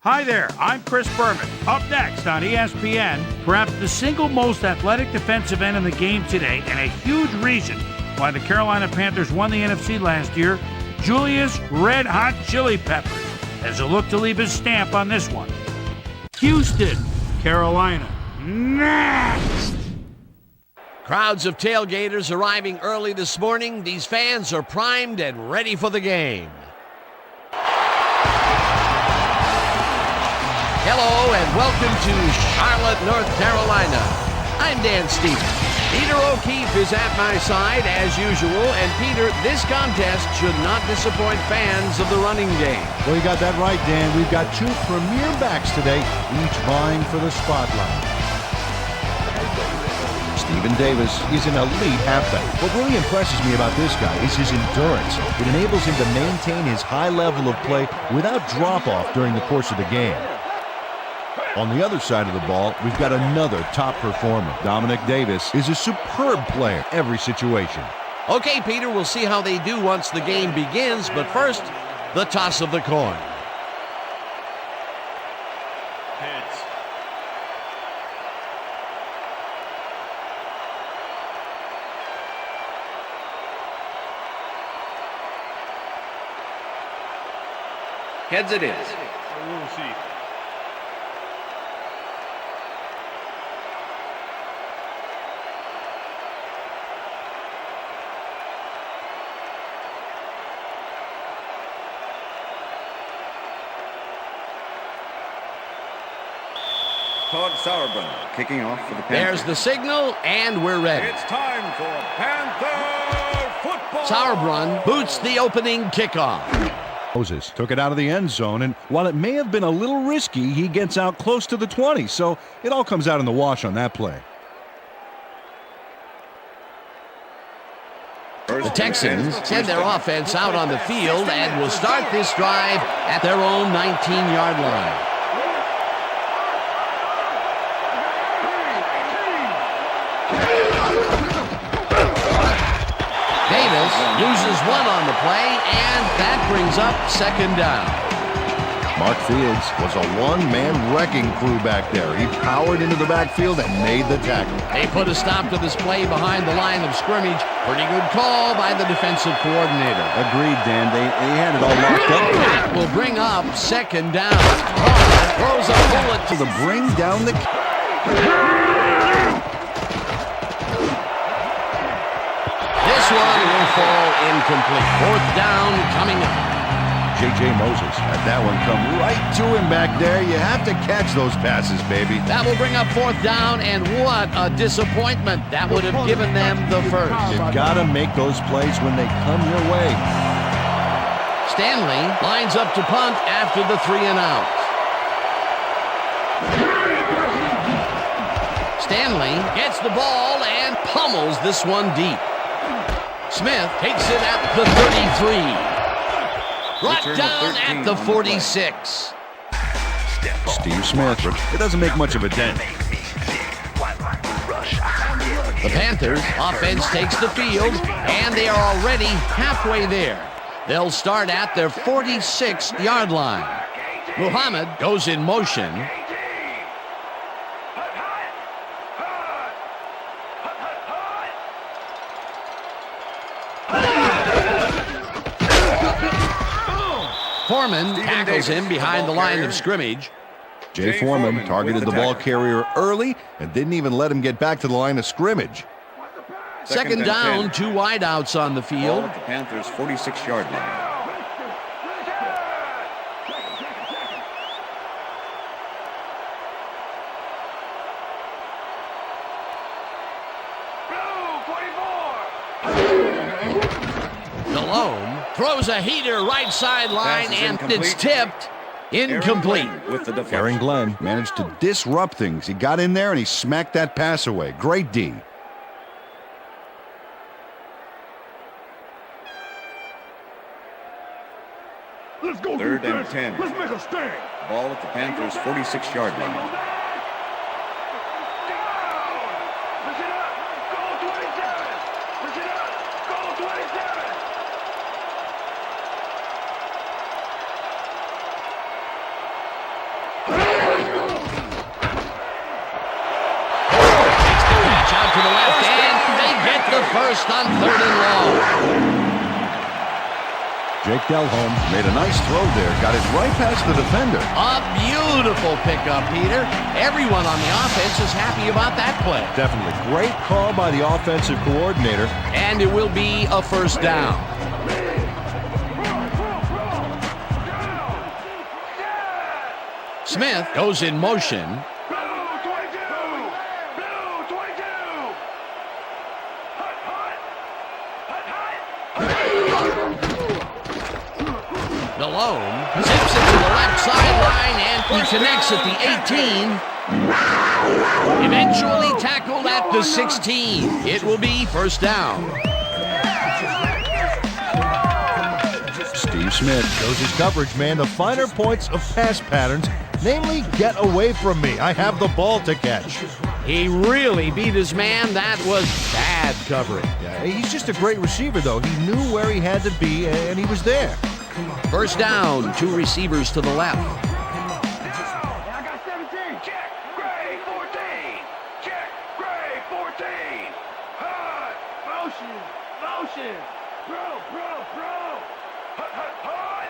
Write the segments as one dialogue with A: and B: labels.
A: Hi there, I'm Chris Berman. Up next on ESPN, perhaps the single most athletic defensive end in the game today and a huge reason why the Carolina Panthers won the NFC last year, Julius Red Hot Chili Peppers has a look to leave his stamp on this one. Houston, Carolina, next!
B: Crowds of tailgaters arriving early this morning. These fans are primed and ready for the game. Hello and welcome to Charlotte, North Carolina. I'm Dan Stevens. Peter O'Keefe is at my side as usual. And Peter, this contest should not disappoint fans of the running game.
C: Well, you got that right, Dan. We've got two premier backs today, each vying for the spotlight. Stephen Davis is an elite halfback. What really impresses me about this guy is his endurance. It enables him to maintain his high level of play without drop-off during the course of the game. On the other side of the ball, we've got another top performer. Dominic Davis is a superb player in every situation.
B: Okay, Peter, we'll see how they do once the game begins, but first, the toss of the coin.
D: Heads.
E: Heads it is.
D: We'll see.
E: Todd Sauerbrunn kicking off for the Panthers.
B: There's the signal, and we're ready.
D: It's time for Panther football.
B: Sauerbrunn boots the opening kickoff.
C: Moses took it out of the end zone, and while it may have been a little risky, he gets out close to the 20, so it all comes out in the wash on that play.
B: The Texans send their offense out on the field and will start this drive at their own 19-yard line. Davis uses one on the play, and that brings up second down.
C: Mark Fields was a one-man wrecking crew back there. He powered into the backfield and made the tackle.
B: They put a stop to this play behind the line of scrimmage. Pretty good call by the defensive coordinator.
C: Agreed, Dan. They had it all locked up.
B: That will bring up second down. Throws a bullet
C: To the bring down the...
B: This one will fall incomplete. Fourth down coming up.
C: J.J. Moses had that one come right to him back there. You have to catch those passes, baby.
B: That will bring up fourth down, and what a disappointment. That would have given them the first.
C: You gotta make those plays when they come your way.
B: Stanley lines up to punt after the 3 and out. Stanley gets the ball and pummels this one deep. Smith takes it at the 33. Brought down at the 46.
C: Steve Smith, it doesn't make much of a dent.
B: The Panthers offense takes the field, and they are already halfway there. They'll start at their 46-yard line. Muhammad goes in motion. Foreman tackles him behind the line of scrimmage.
C: Jay Foreman targeted the ball carrier early and didn't even let him get back to the line of scrimmage.
B: Second down, 2 wideouts on the field.
E: Ball at the Panthers' 46-yard line.
B: Delhomme throws a heater right sideline, and it's tipped. Incomplete.
E: With the deflection.
C: Aaron Glenn managed to disrupt things. He got in there and he smacked that pass away. Great D.
D: Let's go.
E: Third and 10.
D: Let's make a stand.
E: Ball at the Panthers' 46-yard line.
B: first on 3rd and long.
C: Jake Delhomme made a nice throw there. Got it right past the defender.
B: A beautiful pickup, Peter. Everyone on the offense is happy about that play.
C: Definitely. Great call by the offensive coordinator.
B: And it will be a first down. Smith goes in motion. Malone zips it to the left sideline, and he connects at the 18. Eventually tackled at the 16. It will be first down.
C: Steve Smith shows his coverage, man. The finer points of pass patterns, namely, get away from me. I have the ball to catch.
B: He really beat his man. That was bad covering.
C: Yeah, he's just a great receiver, though. He knew where he had to be, and he was there.
B: First down, 2 receivers to the left.
D: I got 17. Check. Gray 14. Check. Gray 14. Hut. Motion. Bro. Hut.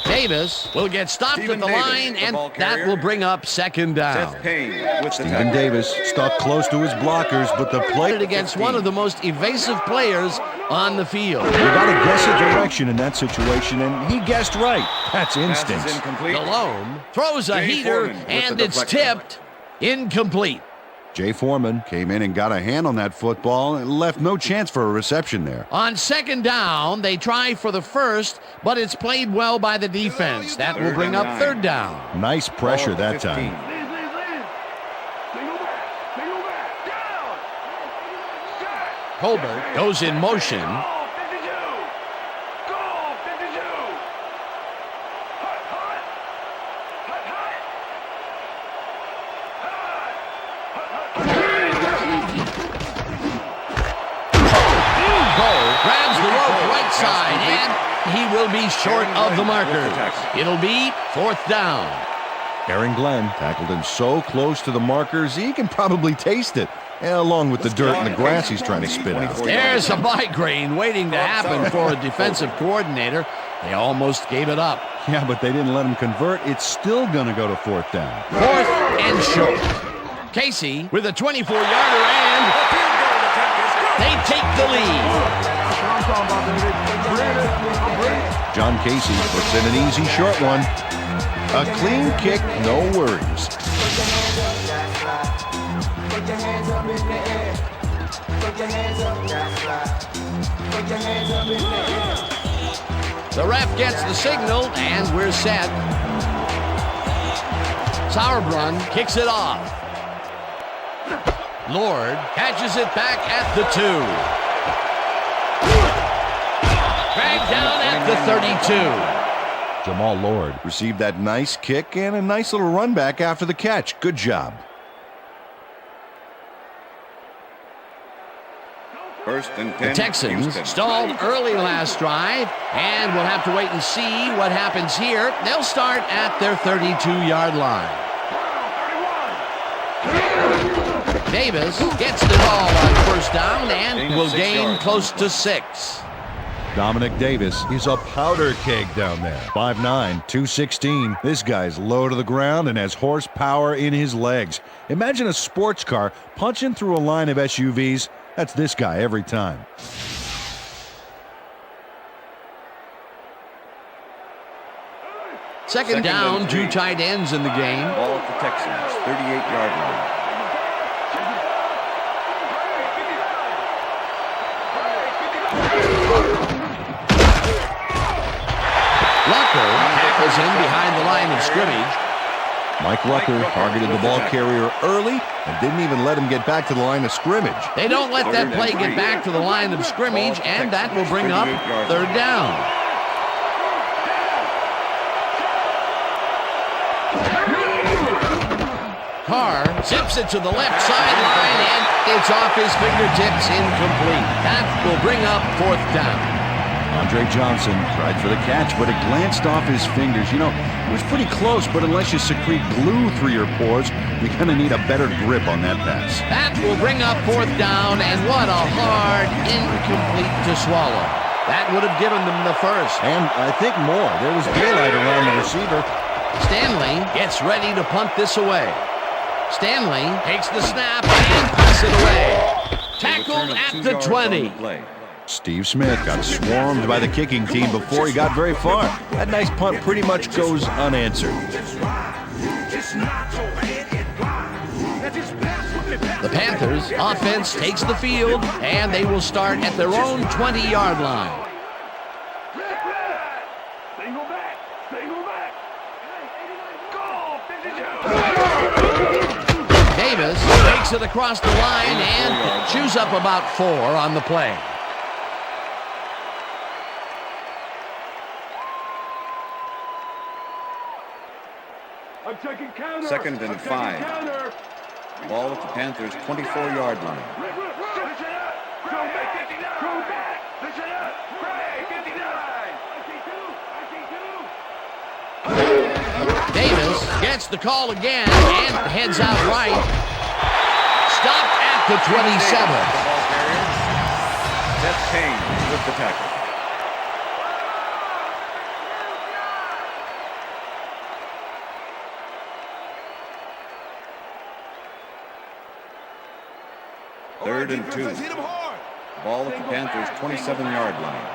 B: Davis will get stopped
E: Stephen
B: at the
E: Davis,
B: line,
E: the
B: and
E: ball
B: that
E: carrier.
B: will bring up second down.
E: Seth Payne with the
C: Stephen
E: tackle.
C: Davis stuck close to his blockers, but the play...
B: Against one of the most evasive players on the field.
C: You got to guess a direction in that situation, and he guessed right. That's
E: Pass
C: instincts.
E: is incomplete.
B: Malone throws a
E: Jay
B: heater,
E: Foreman with
B: and
E: the
B: it's
E: deflection.
B: tipped incomplete.
C: Jay Foreman came in and got a hand on that football and left no chance for a reception there.
B: On second down, they try for the first, but it's played well by the defense. That will bring up third down.
C: Nice pressure
E: Ball at
C: that
E: 15.
C: time.
D: Single back. Down. Set.
B: Colbert goes in motion.
D: Goal 52. Goal 52. Hut.
B: Cole grabs the rope right side, and he will be short of the marker. It'll be fourth down.
C: Aaron Glenn tackled him so close to the markers, he can probably taste it, along with the dirt and the grass he's trying to spit out.
B: There's a migraine waiting to happen for a defensive coordinator. They almost gave it up.
C: Yeah, but they didn't let him convert. It's still going to go to fourth down.
B: Fourth and short. Casey with a 24-yarder, and they take the lead.
C: John Casey puts in an easy short one. A clean kick, no worries.
B: The ref gets the signal, and we're set. Sauerbrunn kicks it off. Lord catches it back at the 2. Dragged down at the 32.
C: Jamal Lord received that nice kick and a nice little run back after the catch. Good job.
E: First and 10.
B: The Texans
E: Houston.
B: stalled early last drive, and we'll have to wait and see what happens here. They'll start at their 32-yard line. Davis gets the ball on first down and will gain close to 6.
C: Dominic Davis is a powder keg down there. 5'9", 216. This guy's low to the ground and has horsepower in his legs. Imagine a sports car punching through a line of SUVs. That's this guy every time.
B: Second down,
E: and
B: 2
E: 3.
B: tight ends in the game.
E: Ball at the Texans, 38-yard line.
B: Lucker tackles him behind the line of scrimmage.
C: Mike Rucker targeted the ball carrier early and didn't even let him get back to the line of scrimmage.
B: They don't let that play get back to the line of scrimmage, and that will bring up third down. Carr zips it to the left sideline, and it's off his fingertips, incomplete. That will bring up fourth down.
C: Andre Johnson tried for the catch, but it glanced off his fingers. You know, it was pretty close, but unless you secrete glue through your pores, you're going to need a better grip on that pass.
B: That will bring up 4th down, and what a hard incomplete to swallow. That would have given them the first.
C: And I think more. There was daylight around the receiver.
B: Stanley gets ready to punt this away. Stanley takes the snap and puts it away. Tackled at the 20.
C: Steve Smith got swarmed by the kicking team before he got very far. That nice punt pretty much goes unanswered.
B: The Panthers offense takes the field, and they will start at their own 20-yard line. Davis takes it across the line and chews up about 4 on the play.
E: Second and 5. Ball at the Panthers' 24-yard line.
B: Davis gets the call again and heads out right. Stopped at the 27.
E: Seth Payne with the tackle. Third and 2. Ball at the Panthers' 27-yard line.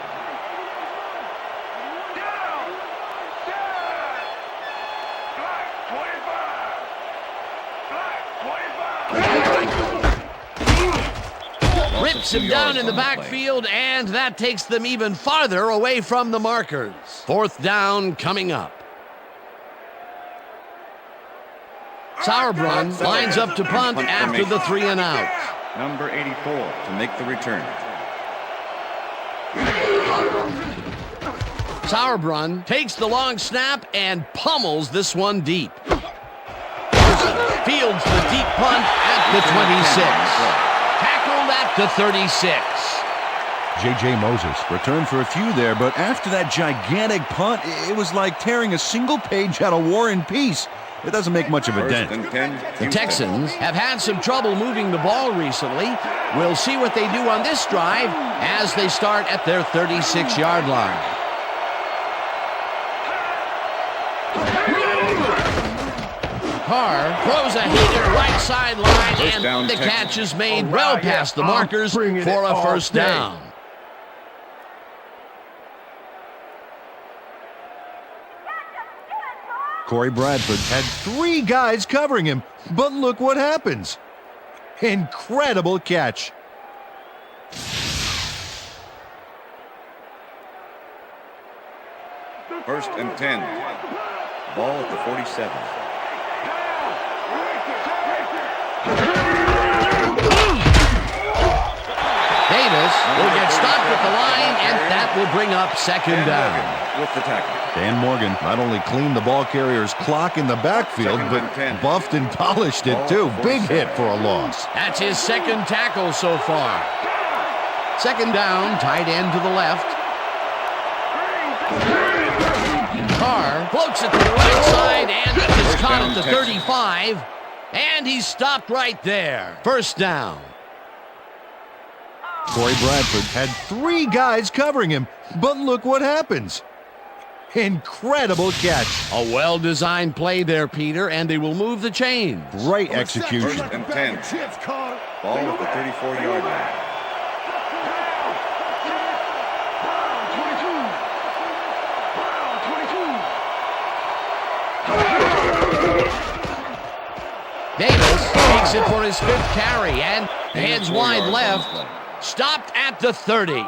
B: Rips him down in the backfield, and that takes them even farther away from the markers. 4th down coming up. Sauerbrunn lines up to punt after the 3 and out.
E: Number 84 to make the return.
B: Sauerbrunn takes the long snap and pummels this one deep. Fields the deep punt at the 26. Tackled at the 36.
C: J.J. Moses returned for a few there, but after that gigantic punt, it was like tearing a single page out of War and Peace. It doesn't make much of a dent.
B: The Texans have had some trouble moving the ball recently. We'll see what they do on this drive as they start at their 36-yard line. Carr throws a heater right sideline, and the catch is made well past the markers for a 1st down.
C: Corey Bradford had 3 guys covering him, but look what happens. Incredible catch.
E: First and 10. Ball at the 47.
B: Davis will get stopped at the line, and that will bring up 2nd down.
E: With the tackle.
C: Dan Morgan not only cleaned the ball carrier's clock in the backfield, but buffed and polished it too. Big hit for a loss.
B: That's his 2nd tackle so far. 2nd down, tight end to the left. Carr floats it to the right side, and is caught at the 35. And he's stopped right there. 1st down.
C: Corey Bradford had 3 guys covering him, but look what happens. Incredible catch.
B: A well-designed play there, Peter, and they will move the chains.
C: Great execution.
E: First and 10. Ball at the 34-yard line.
B: Davis takes it for his 5th carry and heads wide left. Stopped at the 30.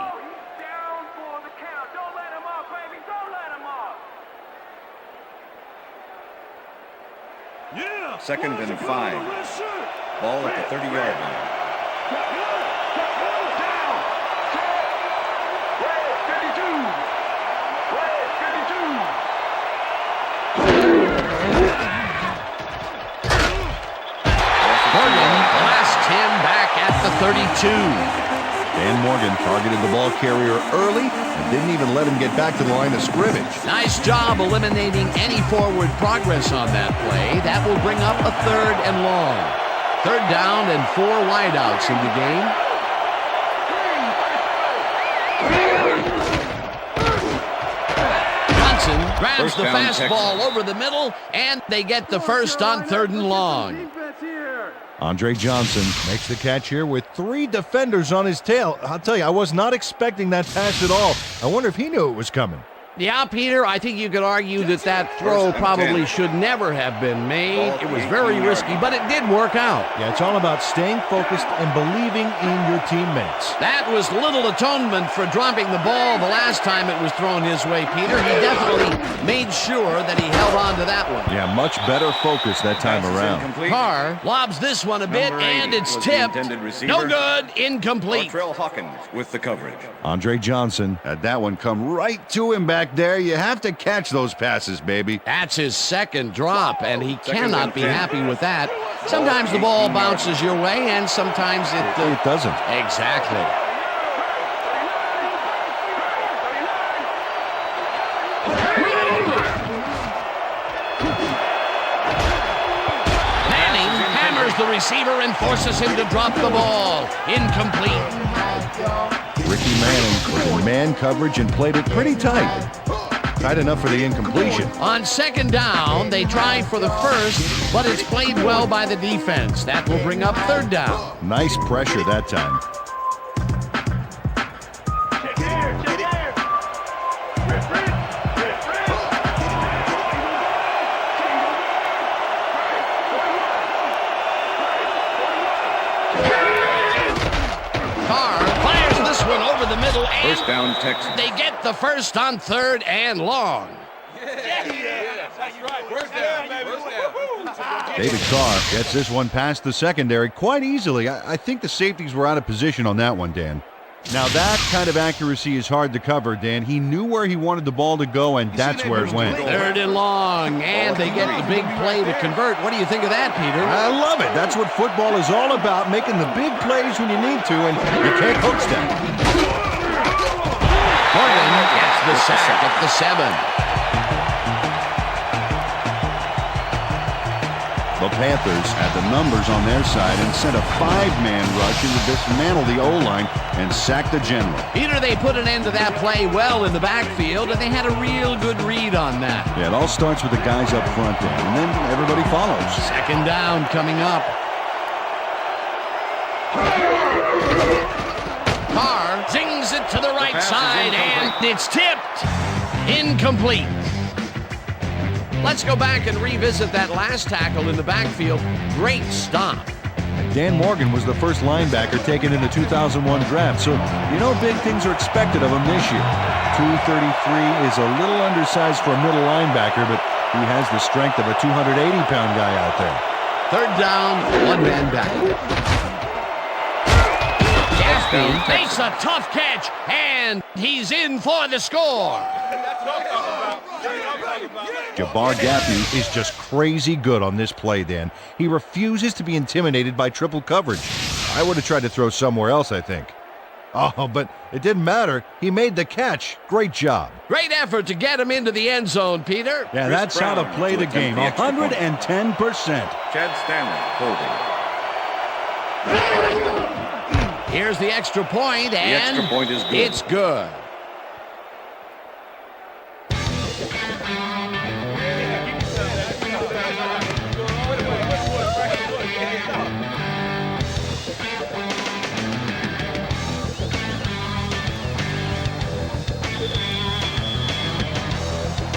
E: Second and 5. Ball at the 30-yard line.
B: Morgan blasts him back at the 32.
C: Dan Morgan targeted the ball carrier early and didn't even let him get back to the line of scrimmage.
B: Nice job eliminating any forward progress on that play. That will bring up a 3rd and long. 3rd down and 4 wideouts in the game. Johnson grabs the fastball over the middle, and they get the first on 3rd and long.
C: Andre Johnson makes the catch here with 3 defenders on his tail. I'll tell you, I was not expecting that pass at all. I wonder if he knew it was coming.
B: Yeah, Peter, I think you could argue that throw probably should never have been made. It was very risky, but it did work out.
C: Yeah, it's all about staying focused and believing in your teammates.
B: That was little atonement for dropping the ball the last time it was thrown his way, Peter. He definitely made sure that he held on to that one.
C: Yeah, much better focus that time around.
B: Carr lobs this one a bit, and it's tipped. No good, incomplete.
E: Trail Hawkins with the coverage.
C: Andre Johnson had that one come right to him back there. You have to catch those passes, baby.
B: That's his 2nd drop, and he cannot be happy with that. Sometimes the ball bounces your way, and sometimes it
C: doesn't.
B: Exactly. Manning hammers the receiver and forces him to drop the ball. Incomplete.
C: Ricky Manning was in man coverage and played it pretty tight. Tight enough for the incompletion.
B: On 2nd down, they try for the first, but it's played well by the defense. That will bring up 3rd down.
C: Nice pressure that time.
B: The middle, and
E: first down, Texans.
B: They get the first on 3rd and long.
C: David Carr gets this one past the secondary quite easily. I think the safeties were out of position on that one, Dan. Now that kind of accuracy is hard to cover, Dan. He knew where he wanted the ball to go, and that's where it went.
B: 3rd and long, and they get the big play to convert. What do you think of that, Peter?
C: I love it. That's what football is all about, making the big plays when you need to, and you can't coach them.
B: Morgan gets the sack at the 7.
C: The Panthers had the numbers on their side and sent a 5-man rush in to dismantle the O-line and sack the general.
B: Peter, they put an end to that play well in the backfield, and they had a real good read on that.
C: Yeah, it all starts with the guys up front there, and then everybody follows.
B: 2nd down coming up. Carr zings it to the right side, and it's tipped. Incomplete. Let's go back and revisit that last tackle in the backfield. Great stop.
C: Dan Morgan was the first linebacker taken in the 2001 draft, so you know big things are expected of him this year. 233 is a little undersized for a middle linebacker, but he has the strength of a 280-pound guy out there.
B: 3rd down, 1-man back. Gaffney makes a tough catch, and he's in for the score.
C: Jabbar Gaffney is just crazy good on this play, Dan. He refuses to be intimidated by triple coverage. I would have tried to throw somewhere else, I think. Oh, but it didn't matter. He made the catch. Great job.
B: Great effort to get him into the end zone, Peter.
C: Yeah, that's how to play the game. 110%.
E: Chad Stanley holding.
B: Here's the extra point, and
E: the extra point is good.
B: It's good.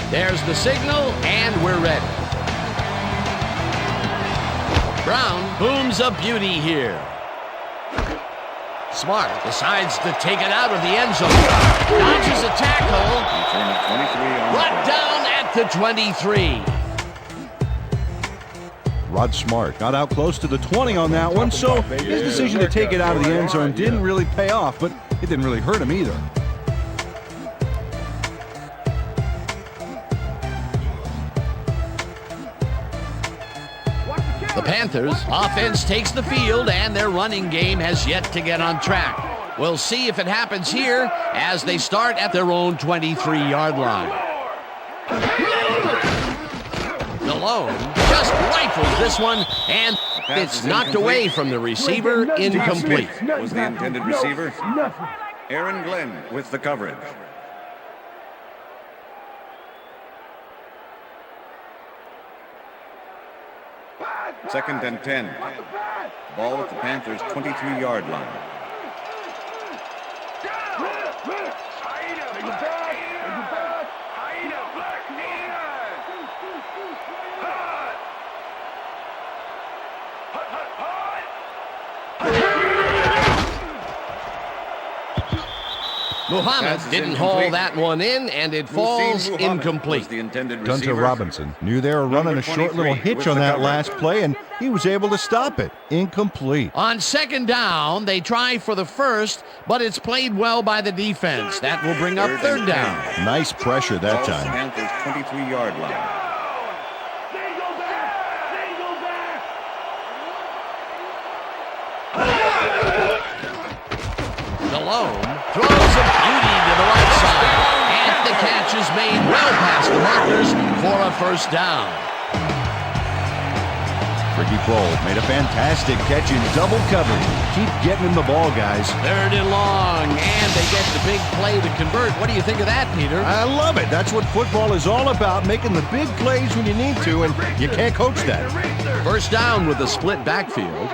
B: There's the signal, and we're ready. Brown booms a beauty here. Smart decides to take it out of the end zone. Dodges a tackle. Brought down at the 23.
C: Rod Smart got out close to the 20 on that one, so his decision to take it out of the end zone didn't really pay off, but it didn't really hurt him either.
B: The Panthers' offense takes the field, and their running game has yet to get on track. We'll see if it happens here as they start at their own 23-yard line. Malone just rifles this one, and it's knocked away from the receiver, incomplete.
E: Was the intended receiver. Aaron Glenn with the coverage. Second and 10. Ball at the Panthers' 23-yard line.
B: Muhammad didn't haul that one in, and it falls incomplete.
C: Gunter Robinson knew they were running a short little hitch on that last play, and he was able to stop it. Incomplete.
B: On second down, they try for the first, but it's played well by the defense. That will bring up third down.
C: Nice pressure that
E: Ball at
C: time.
E: the Panthers' 23-yard line.
B: Malone throws a beauty to the right side, and the catch is made well past the markers for a first down.
C: Ricky Prohl made a fantastic catch in double coverage. Keep getting him the ball, guys.
B: Third and long, and they get the big play to convert. What do you think of that, Peter?
C: I love it. That's what football is all about, making the big plays when you need to, and you can't coach that.
B: First down with a split backfield.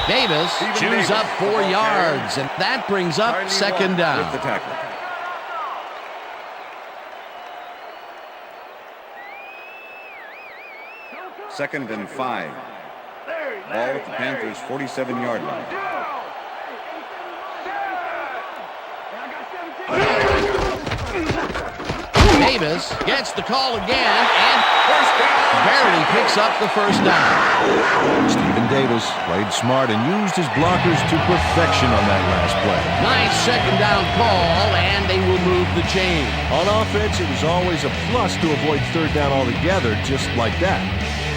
B: Davis chews up 4 yards, and that brings up second down.
E: With the tackle. Second and 5. Ball at the Panthers' 47-yard line.
B: Davis gets the call again and barely picks up the first down.
C: Stephen Davis played smart and used his blockers to perfection on that last play.
B: Nice second down call, and they will move the chain.
C: On offense, it was always a plus to avoid third down altogether, just like that.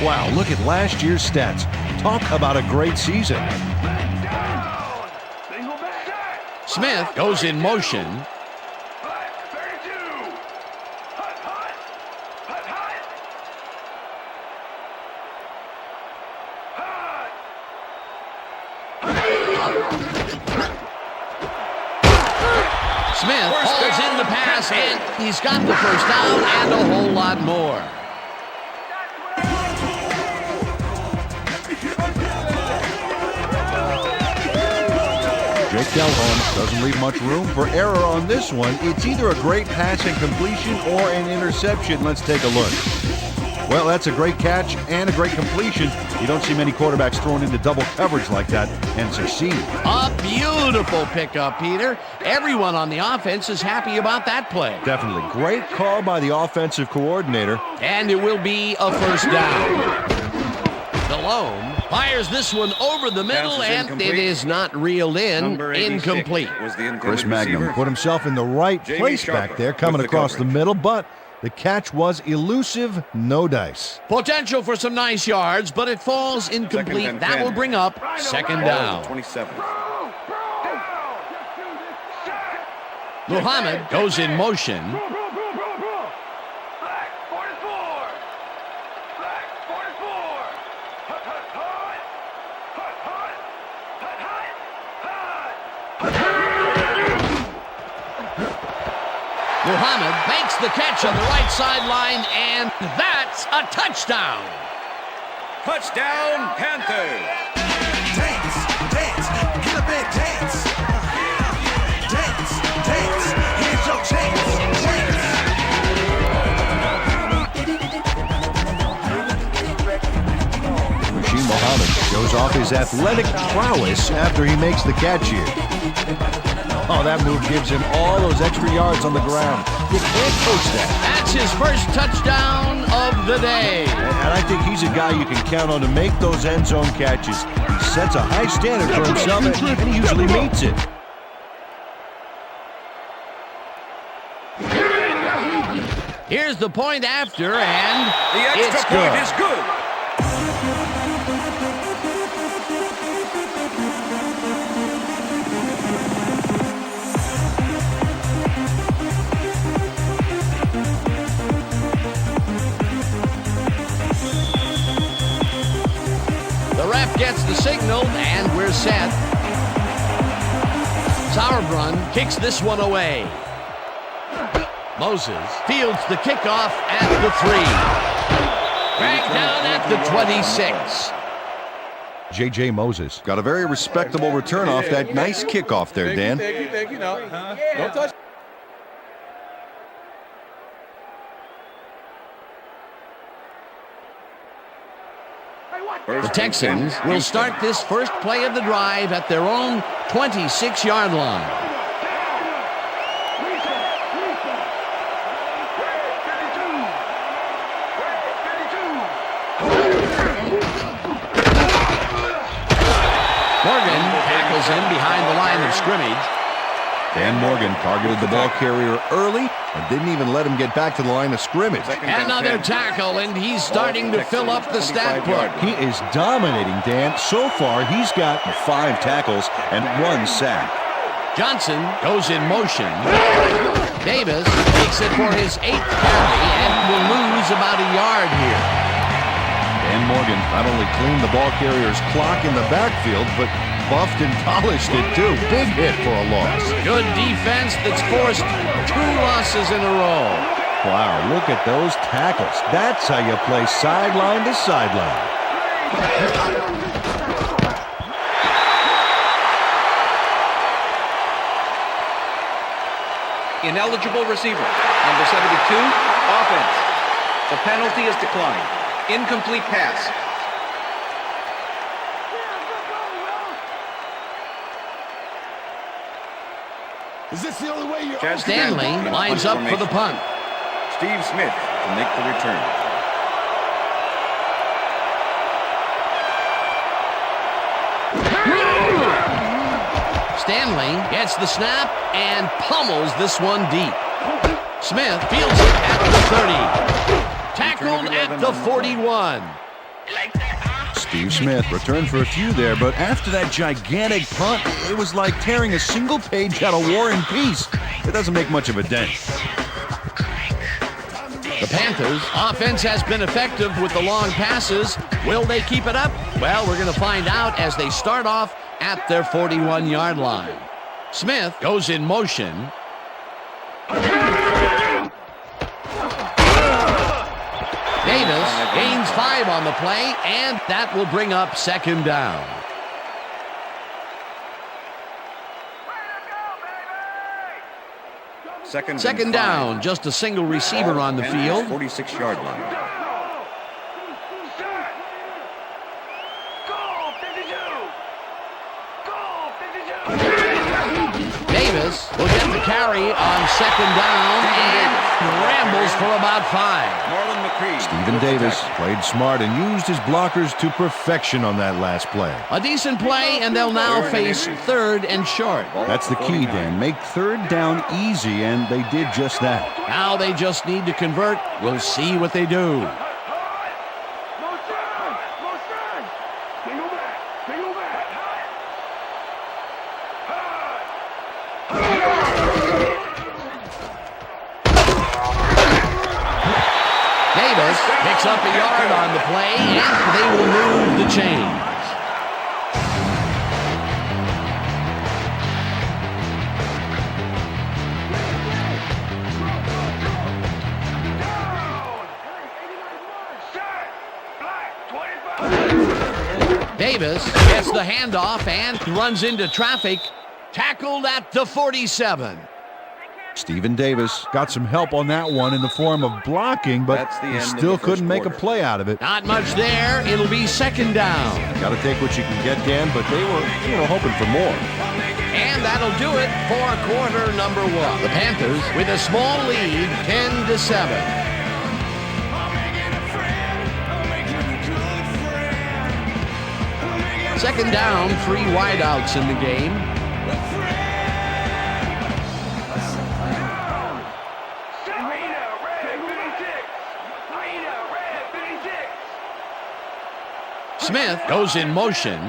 C: Wow, look at last year's stats. Talk about a great season.
B: Smith goes in motion. Smith hauls in the pass, and he's got the first down and a whole lot more.
C: Jake Delhomme doesn't leave much room for error on this one. It's either a great pass and completion or an interception. Let's take a look. Well, that's a great catch and a great completion. You don't see many quarterbacks thrown into double coverage like that and succeed.
B: A beautiful pickup, Peter. Everyone on the offense is happy about that play.
C: Definitely. Great call by the offensive coordinator.
B: And it will be a first down. Malone fires this one over the middle, and it is not reeled in. Incomplete.
E: Was the intended
C: Chris Magnum
E: receiver.
C: put himself in the right
E: Jamie
C: place
E: Sharper
C: back there,
E: with
C: coming
E: the
C: across the
E: coverage.
C: middle, but the catch was elusive, no dice.
B: Potential for some nice yards, but it falls incomplete.
E: Second and
B: That
E: 10.
B: will bring up second
E: Ball at
B: down.
E: the 27.
B: Muhammad goes in motion. Muhammad makes the catch on the right sideline, and that's a touchdown.
E: Touchdown, Panthers!
F: Dance, dance, get a bit dance. Dance, dance, here's your chance.
C: Rasheed Muhammad shows off his athletic prowess after he makes the catch here. Oh, that move gives him all those extra yards on the ground. You can't coach that.
B: That's his first touchdown of the day.
C: And I think he's a guy you can count on to make those end zone catches. He sets a high standard for himself, and he usually meets it.
B: Here's the point after, and
E: The extra
B: it's
E: point
B: good.
E: is good.
B: The ref gets the signal, and we're set. Sauerbrunn kicks this one away. Moses fields the kickoff at the 3. Back down at the 26.
C: J.J. Moses got a very respectable return off that nice kickoff there, Dan.
G: Thank you. No, don't touch.
B: The Texans will start this first play of the drive at their own 26-yard line. Morgan tackles him behind the line of scrimmage.
C: Dan Morgan targeted the ball carrier early and didn't even let him get back to the line of scrimmage.
B: Another tackle, and he's starting to fill up the stat book.
C: He is dominating, Dan. So far, he's got 5 tackles and 1 sack.
B: Johnson goes in motion. Davis takes it for his 8th carry and will lose about a yard here.
C: Dan Morgan not only cleaned the ball carrier's clock in the backfield, but buffed and polished it too. Big hit for a loss.
B: Good defense that's forced 2 losses in a row.
C: Wow, look at those tackles. That's how you play sideline to sideline.
H: Ineligible receiver. Number 72, offense. The penalty is declined. Incomplete pass.
F: Is this the only way you're...
B: Stanley lines up for the punt.
E: Steve Smith to make the return.
B: Stanley gets the snap and pummels this one deep. Smith fields it at the 30. Tackled at the 41.
C: Steve Smith returned for a few there, but after that gigantic punt, it was like tearing a single page out of War and Peace. It doesn't make much of a dent.
B: The Panthers' offense has been effective with the long passes. Will they keep it up? Well, we're going to find out as they start off at their 41-yard line. Smith goes in motion. Davis gains 5 on the play, and that will bring up 2nd down. Second down, just a single receiver on the field.
E: 46-yard line.
B: Davis will get the carry on 2nd down and rambles for about 5.
E: Marlon McCree.
C: Stephen Davis played smart and used his blockers to perfection on that last play.
B: A decent play, and they'll now face 3rd and short.
C: That's the key, Dan. Make 3rd down easy, and they did just that.
B: Now they just need to convert. We'll see what they do. Davis picks up a yard on the play, and they will move the chains. Davis gets the handoff and runs into traffic. Tackled at the 47.
C: Stephen Davis got some help on that one in the form of blocking, but he still couldn't make a play out of it.
B: Not much there. It'll be 2nd down.
C: Got to take what you can get, Dan, but they were hoping for more.
B: And that'll do it for quarter number 1. The Panthers with a small lead, 10-7. Second down, 3 wideouts in the game. Smith goes in motion.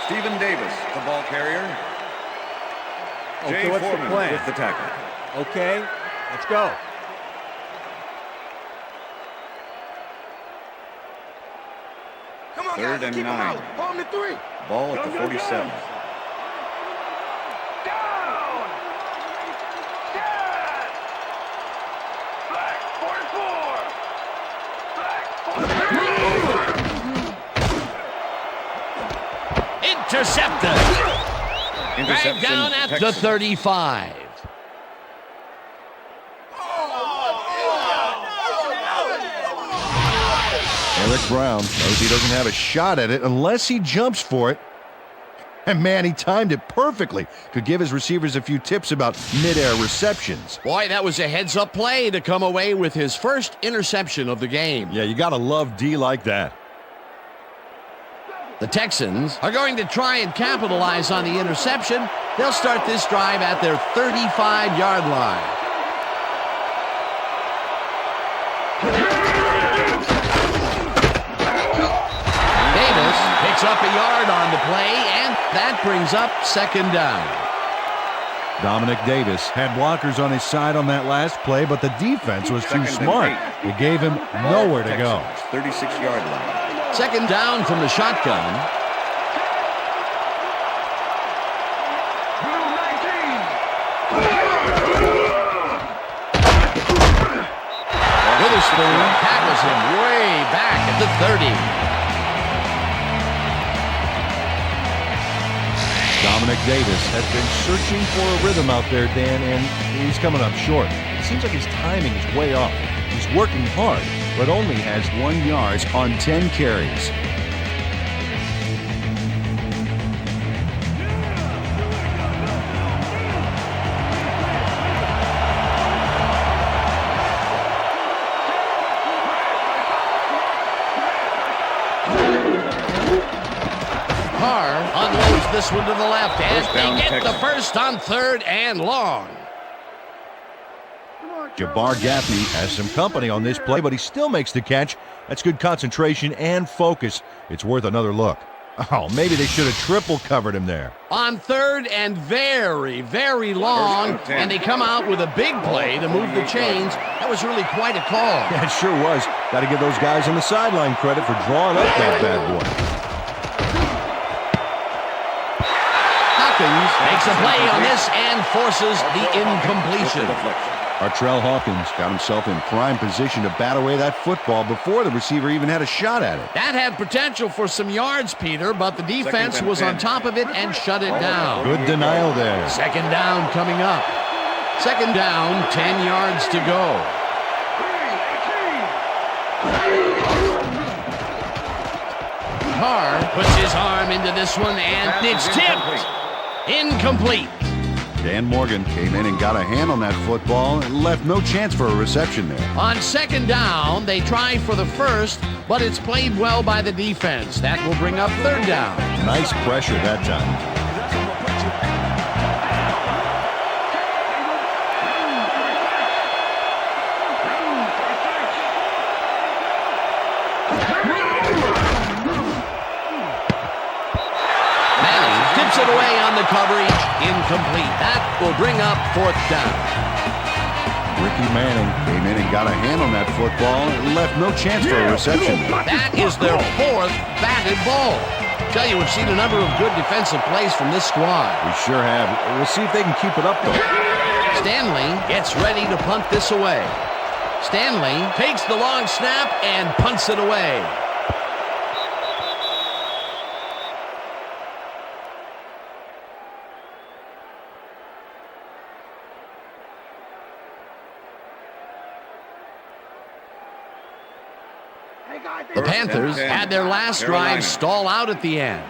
E: Stephen Davis, the ball carrier.
G: Okay,
E: Jay
G: what's the
E: Foreman
G: plan?
E: with the tackle.
G: Okay, let's go.
D: Come on,
E: Third
D: guys,
E: and
D: keep 'em
E: 9.
D: out. Hold 'em to 3.
E: Ball at the 47.
D: Down. Dead. Black 44. Black 44.
B: Intercepted. Dragged down at the
E: Texans.
B: 35.
C: Eric Brown knows he doesn't have a shot at it unless he jumps for it. And man, he timed it perfectly. Could give his receivers a few tips about mid-air receptions.
B: Boy, that was a heads-up play to come away with his first interception of the game.
C: Yeah, you gotta love D like that.
B: The Texans are going to try and capitalize on the interception. They'll start this drive at their 35-yard line. Davis picks up a yard on the play, and that brings up second down.
C: Dominic Davis had blockers on his side on that last play, but the defense was too
E: Second and
C: smart.
E: 8.
C: It gave him nowhere to go.
E: 36-yard line.
B: Second down from the shotgun.
D: Blue 19.
B: Witherspoon tackles him way back at the 30.
C: Dominic Davis has been searching for a rhythm out there, Dan, and he's coming up short. It seems like his timing is way off. He's working hard, but only has 1 yard on 10 carries.
B: Carr unloads this one to the left, and
E: First down,
B: they get the
E: Texans.
B: first on 3rd and long.
C: Jabbar Gaffney has some company on this play, but he still makes the catch. That's good concentration and focus. It's worth another look. Oh, maybe they should have triple covered him there.
B: On 3rd and very, very long,
E: First and 10.
B: and they come out with a big play to move the chains. That was really quite a call.
C: Yeah, it sure was. Got to give those guys on the sideline credit for drawing up that bad boy.
B: Hopkins makes a play on this and forces the incompletion.
C: Artrell Hawkins got himself in prime position to bat away that football before the receiver even had a shot at it.
B: That had potential for some yards, Peter, but the defense
E: Second and
B: was on
E: 10.
B: top of it and shut it down.
C: Good denial there.
B: Second down coming up. Second down, 10 yards to go. Carr puts his arm into this one, and it's tipped. Incomplete.
C: Dan Morgan came in and got a hand on that football and left no chance for a reception there.
B: On second down, they try for the first, but it's played well by the defense. That will bring up 3rd down.
C: Nice pressure that time.
B: Manning tips it away on the coverage. Incomplete. That will bring up 4th down.
C: Ricky Manning came in and got a hand on that football and left no chance for a reception there.
B: That is their 4th batted ball. Tell you, we've seen a number of good defensive plays from this squad.
C: We sure have. We'll see if they can keep it up, though.
B: Stanley gets ready to punt this away. Stanley takes the long snap and punts it away. The Panthers had their last drive stall out at the end.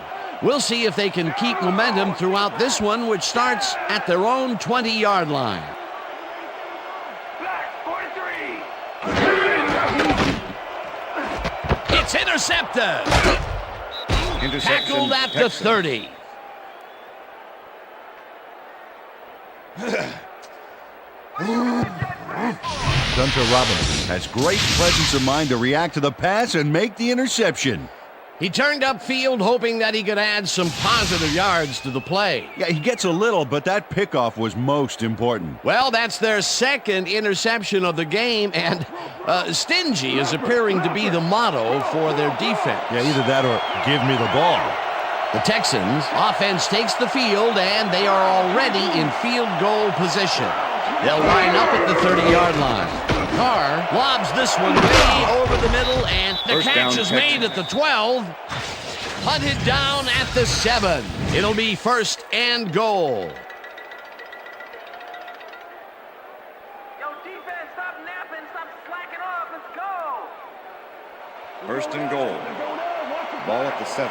B: We'll see if they can keep momentum throughout this one, which starts at their own 20-yard line.
D: Black 43.
B: It's intercepted.
E: Interception.
B: Tackled at the
E: Texans.
B: 30.
C: Gunter Robinson has great presence of mind to react to the pass and make the interception.
B: He turned upfield hoping that he could add some positive yards to the play.
C: Yeah, he gets a little, but that pickoff was most important.
B: Well, that's their second interception of the game, and stingy is appearing to be the motto for their defense.
C: Yeah, either that or give me the ball.
B: The Texans offense takes the field, and they are already in field goal position. They'll line up at the 30-yard line. Carr lobs this one way over the middle, and the
E: First
B: catch
E: down,
B: is
E: Texans.
B: made at the 12. Hunted down at the 7. It'll be first and goal.
D: Yo, defense, stop napping, stop slacking off. Let's go.
E: First and goal. Ball at the 7.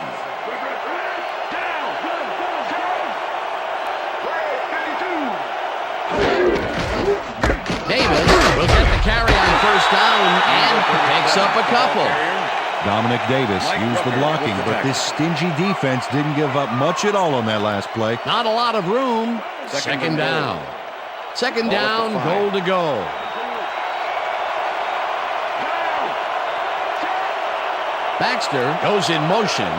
B: Davis will get the carry on first down and picks up a couple.
C: Dominic Davis used the blocking, but this stingy defense didn't give up much at all on that last play.
B: Not a lot of room.
E: Second
B: Second
E: and
B: down.
E: goal.
B: Second
E: Ball at
B: down,
E: the 5.
B: goal to go. Baxter goes in motion.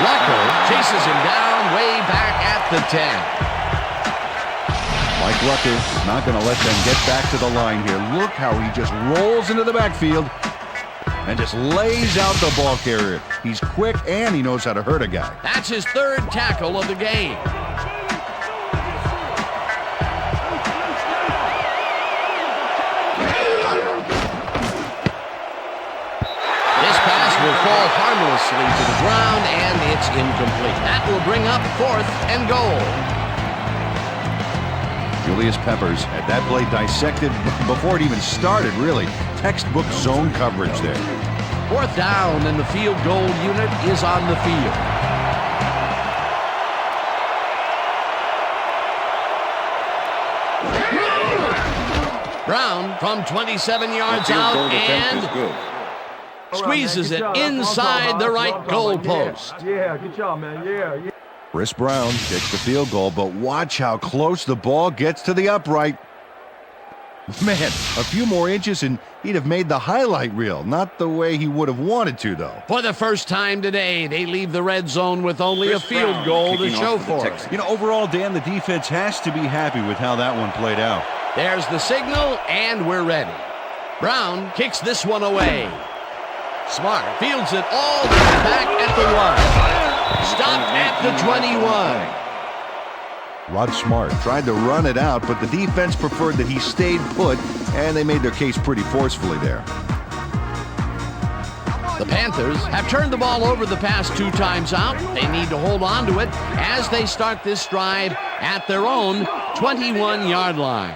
B: Rucker chases him down way back at the 10.
C: Mike Rucker is not going to let them get back to the line here. Look how he just rolls into the backfield and just lays out the ball carrier. He's quick and he knows how to hurt a guy.
B: That's his third tackle of the game. This pass will fall harmlessly to the ground, and it's incomplete. That will bring up fourth and goal.
C: Julius Peppers had that play dissected before it even started, really. Textbook zone coverage there.
B: Fourth down, and the field goal unit is on the field. Brown from 27 yards
E: Field
B: out
E: goal attempt is
B: and
E: good.
B: squeezes it inside the right goal post.
G: Yeah, good job, man. Yeah.
C: Chris Brown kicks the field goal, but watch how close the ball gets to the upright. Man, a few more inches and he'd have made the highlight reel. Not the way he would have wanted to, though.
B: For the first time today, they leave the red zone with only
E: Chris
B: a field
E: Brown
B: goal to
E: kicking
B: show
E: off for the
B: for it.
E: Texans.
C: You know, overall, Dan, the defense has to be happy with how that one played out.
B: There's the signal, and we're ready. Brown kicks this one away. Smart fields it all the way back at the 1. Stopped at the 21.
C: Rod Smart tried to run it out, but the defense preferred that he stayed put, and they made their case pretty forcefully there.
B: The Panthers have turned the ball over the past 2 times out. They need to hold on to it as they start this drive at their own 21-yard line.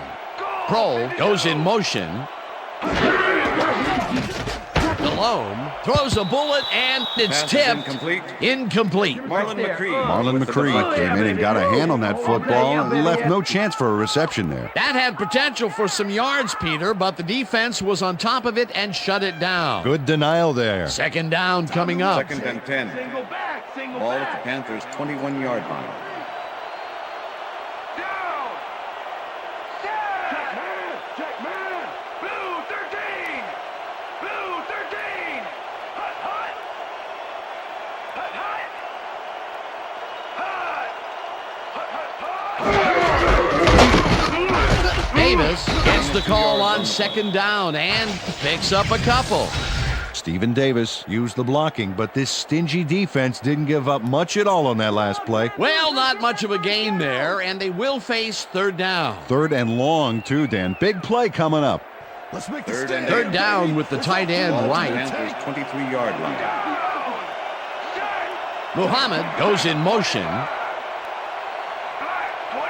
B: Kroll goes in motion. Delhomme throws a bullet, and it's
E: Pass is
B: tipped.
E: incomplete.
B: Incomplete.
E: Marlon McCree.
C: Marlon
E: with the
C: McCree
E: deflection.
C: came in and got a hand on that football and left no chance for a reception there.
B: That had potential for some yards, Peter, but the defense was on top of it and shut it down.
C: Good denial there.
B: Second down coming up.
E: Second and 10.
D: Single back, single
E: Ball
D: back.
E: at the Panthers' 21-yard line.
D: Down. Check man. Blue 13. Blue 13. Hut, hut. Hut, hut. Hut. Hut, hut, hut.
B: Davis gets the call on second down and picks up a couple.
C: Stephen Davis used the blocking, but this stingy defense didn't give up much at all on that last play.
B: Well, not much of a gain there, and they will face third down.
C: Third and long, too, Dan. Big play coming up.
F: Let's make this
E: Third and
B: Third
E: 8.
B: down with the tight end
E: Ball at the
B: right.
E: Panthers' 23-yard line.
B: Muhammad goes in motion.
D: Black 25.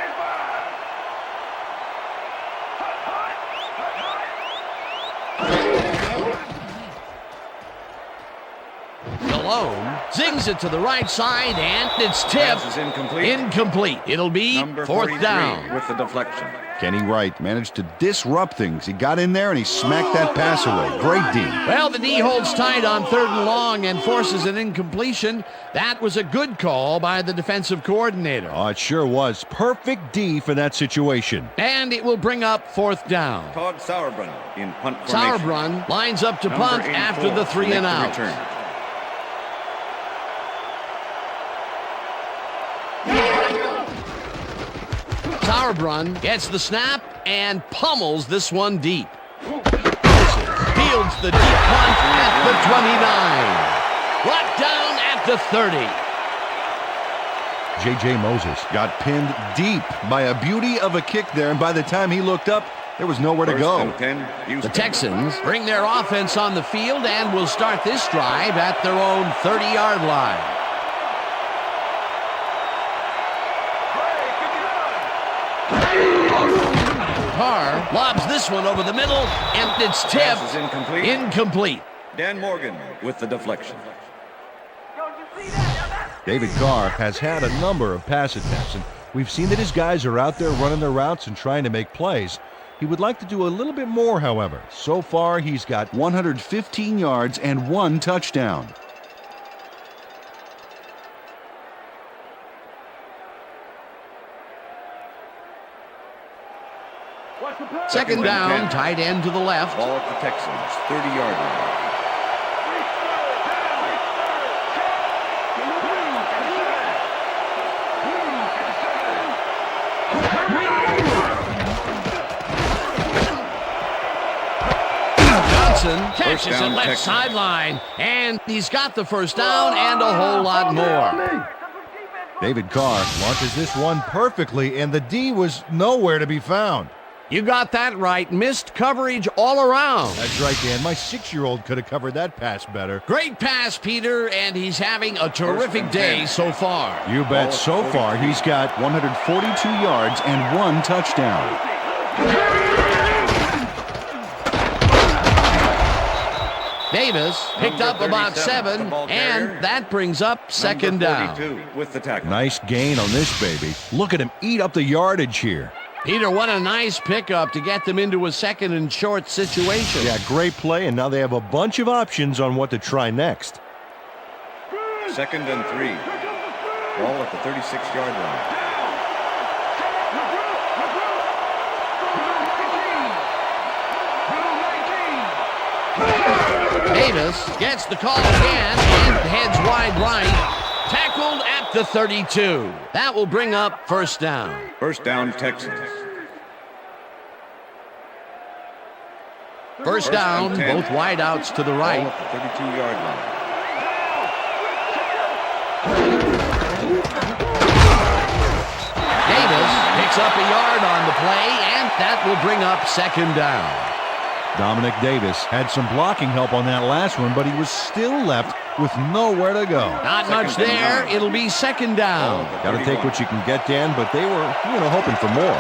D: Hut, hut. Hut, hut.
B: Delhomme Zings it to the right side, and it's tipped.
E: Pass is incomplete.
B: Incomplete. It'll be
E: Number
B: fourth
E: 43
B: down.
E: with the deflection.
C: Kenny Wright managed to disrupt things. He got in there and he smacked that pass away. Great D.
B: Well, the D holds tight on 3rd and long and forces an incompletion. That was a good call by the defensive coordinator.
C: Oh, it sure was. Perfect D for that situation.
B: And it will bring up 4th down.
E: Todd Sauerbrunn in punt formation.
B: Sauerbrunn lines up to
E: Number
B: punt
E: 84
B: after the 3
E: to make
B: and
E: the
B: out.
E: return.
B: Sauerbrunn gets the snap and pummels this one deep. Fields the deep punt at the 29. Brought down at the 30.
C: J.J. Moses got pinned deep by a beauty of a kick there, and by the time he looked up, there was nowhere to
E: First
C: go.
E: and 10,
B: The
E: Houston.
B: Texans bring their offense on the field and will start this drive at their own 30-yard line. Carr lobs this one over the middle, and it's tipped.
E: Pass is incomplete.
B: Incomplete.
E: Dan Morgan with the deflection.
C: David Carr has had a number of pass attempts, and we've seen that his guys are out there running their routes and trying to make plays. He would like to do a little bit more, however. So far, he's got 115 yards and 1 touchdown.
B: Second down, tight end to the left.
E: Ball at the Texans, 30-yard line.
B: Johnson catches
E: First
B: it
E: down,
B: left
E: Texans.
B: sideline, and he's got the first down and a whole lot more.
C: David Carr launches this one perfectly, and the D was nowhere to be found.
B: You got that right. Missed coverage all around.
C: That's right, Dan. My 6-year-old could have covered that pass better.
B: Great pass, Peter, and he's having a terrific day so far.
C: You bet. So far, he's got 142 yards and 1 touchdown.
B: Davis picked up
E: Number
B: about
E: 37,
B: 7,
E: the ball carrier.
B: and that brings up second
E: Number
B: down.
E: 42 with the tackle.
C: Nice gain on this baby. Look at him eat up the yardage here.
B: Peter, what a nice pickup to get them into a 2nd and short situation.
C: Yeah, great play, and now they have a bunch of options on what to try next.
E: 2nd and 3. Ball at the 36-yard line.
B: Davis gets the call again and heads wide right. Tackled at the 32. That will bring up first down.
E: First down, Texans.
B: First down,
E: and 10.
B: both wideouts to the
E: Ball
B: right.
E: at the 32-yard line.
B: Davis picks up a yard on the play, and that will bring up second down.
C: Dominic Davis had some blocking help on that last one, but he was still left with nowhere to go.
B: Not much
E: Second and
B: there.
E: 9.
B: It'll be second down.
C: Got to take what you can get, Dan, but they were, hoping for more.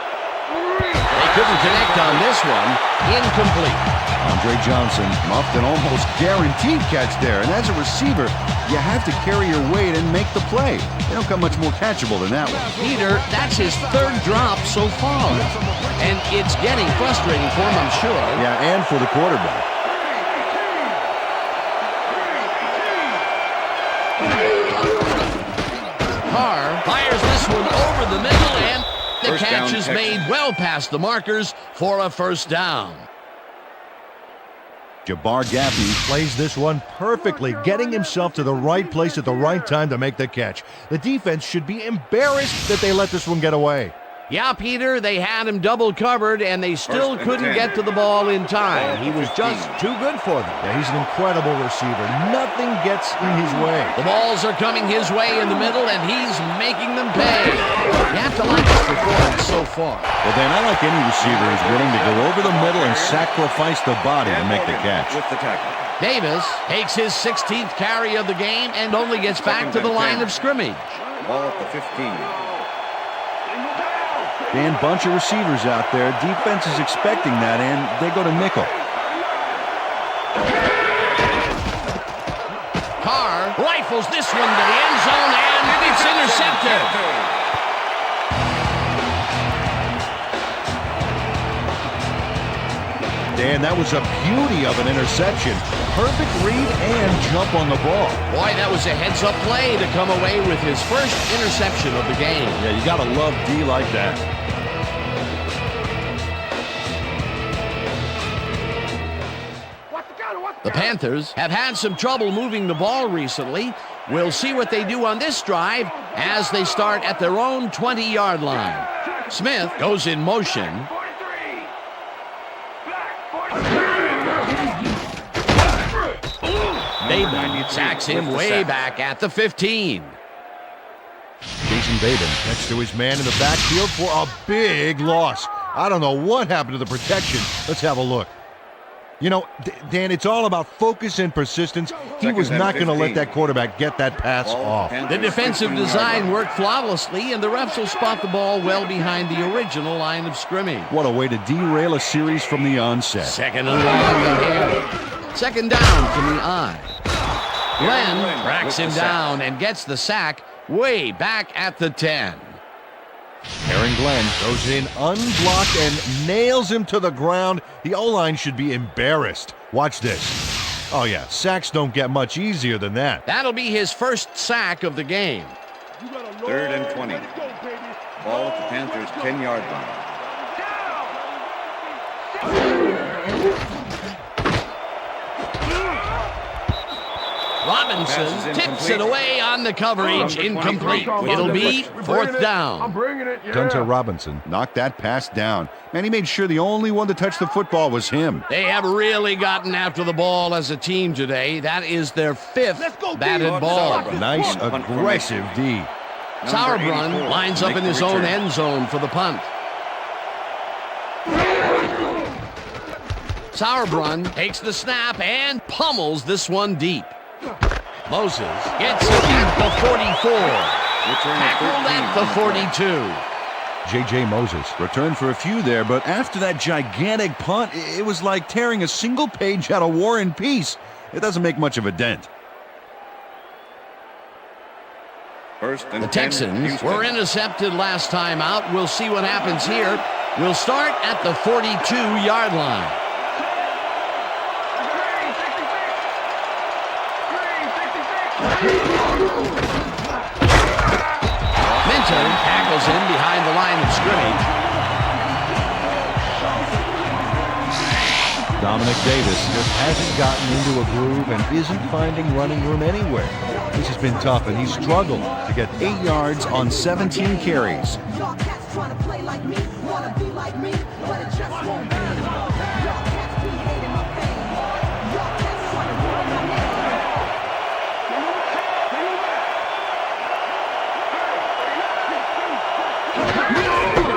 B: They couldn't connect on this one. Incomplete.
C: Andre Johnson muffed an almost guaranteed catch there, and as a receiver, you have to carry your weight and make the play. They don't come much more catchable than that one.
B: Peter, that's his 3rd drop so far. And it's getting frustrating for him, I'm sure.
C: Yeah, and for the quarterback.
B: Carr fires this one over the middle, and the
E: First
B: catch
E: down,
B: is
E: Texans.
B: made well past the markers for a first down.
C: Jabbar Gaffney plays this one perfectly, getting himself to the right place at the right time to make the catch. The defense should be embarrassed that they let this one get away.
B: Yeah, Peter, they had him double covered, and they still
E: First and
B: couldn't
E: 10.
B: get to the ball in time.
E: Ball
B: He was
E: 15.
B: just too good for them.
C: Yeah, he's an incredible receiver. Nothing gets in his way.
B: The balls are coming his way in the middle, and he's making them pay. You have to like his performance so far.
C: Well, Dan, I like any receiver who's willing to go over the middle and sacrifice the body to
E: Dan
C: make the
E: Morgan
C: catch.
E: with the tackle.
B: Davis takes his 16th carry of the game and only gets back to
E: Second
B: the
E: and
B: line
E: 10.
B: of scrimmage.
E: Ball at the 15.
C: Dan, bunch of receivers out there. Defense is expecting that, and they go to nickel.
B: Carr rifles this one to the end zone, and it's intercepted.
C: Dan, that was a beauty of an interception. Perfect read and jump on the ball.
B: Boy, that was a heads-up play to come away with his first interception of the game.
C: Yeah, you gotta love D like that.
B: The Panthers have had some trouble moving the ball recently. We'll see what they do on this drive as they start at their own 20-yard line. Smith goes in motion. Bateman sacks him way back at the 15.
C: Jason Bateman next to his man in the backfield for a big loss. I don't know what happened to the protection. Let's have a look. You know, Dan, it's all about focus and persistence. He was not going to let that quarterback get that pass off.
B: The defensive design worked flawlessly, and the refs will spot the ball well behind the original line of scrimmage.
C: What a way to derail a series from the onset.
B: Second and long ahead. Second down from the eye. Glenn tracks him down and gets the sack way back at the 10.
C: Aaron Glenn goes in unblocked and nails him to the ground. The O-line should be embarrassed. Watch this. Oh, yeah, sacks don't get much easier than that.
B: That'll be his first sack of the game.
E: 3rd and 20. Ball at the Panthers' 10-yard line.
B: Robinson tips it away on the coverage. Incomplete. It'll be 4th down.
G: I'm bringing it. Yeah.
C: Gunter Robinson knocked that pass down. Man, he made sure the only one to touch the football was him.
B: They have really gotten after the ball as a team today. That is their 5th batted ball.
C: Nice, aggressive D.
B: Sauerbrunn lines up in his own end zone for the punt. Sauerbrunn takes the snap and pummels this one deep. Moses gets it at the 44. Tackled at the 42.
C: J.J. Moses returned for a few there, but after that gigantic punt, it was like tearing a single page out of War and Peace. It doesn't make much of a dent.
B: The Texans were intercepted last time out. We'll see what happens here. We'll start at the 42-yard line. Minton tackles him behind the line of scrimmage.
C: Dominic Davis just hasn't gotten into a groove and isn't finding running room anywhere. This has been tough, and he's struggled to get 8 yards on 17 carries.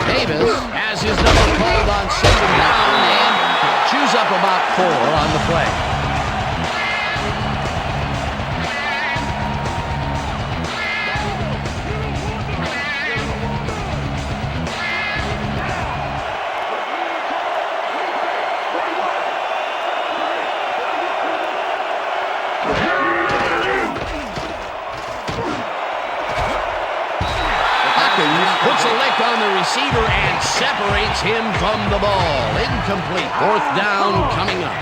B: Davis has his number called on 2nd down and chews up about 4 on the play. Puts a lick on the receiver and separates him from the ball. Incomplete. 4th down coming up.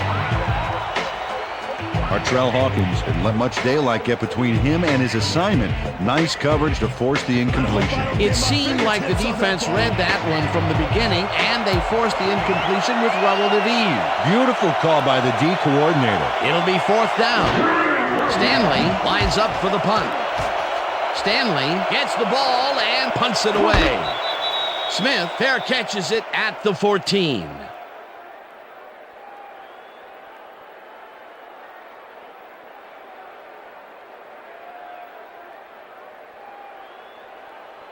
C: Artrell Hawkins didn't let much daylight get between him and his assignment. Nice coverage to force the incompletion.
B: It seemed like the defense read that one from the beginning, and they forced the incompletion with relative ease.
C: Beautiful call by the D coordinator.
B: It'll be 4th down. Stanley lines up for the punt. Stanley gets the ball and punts it away. Smith fair catches it at the 14.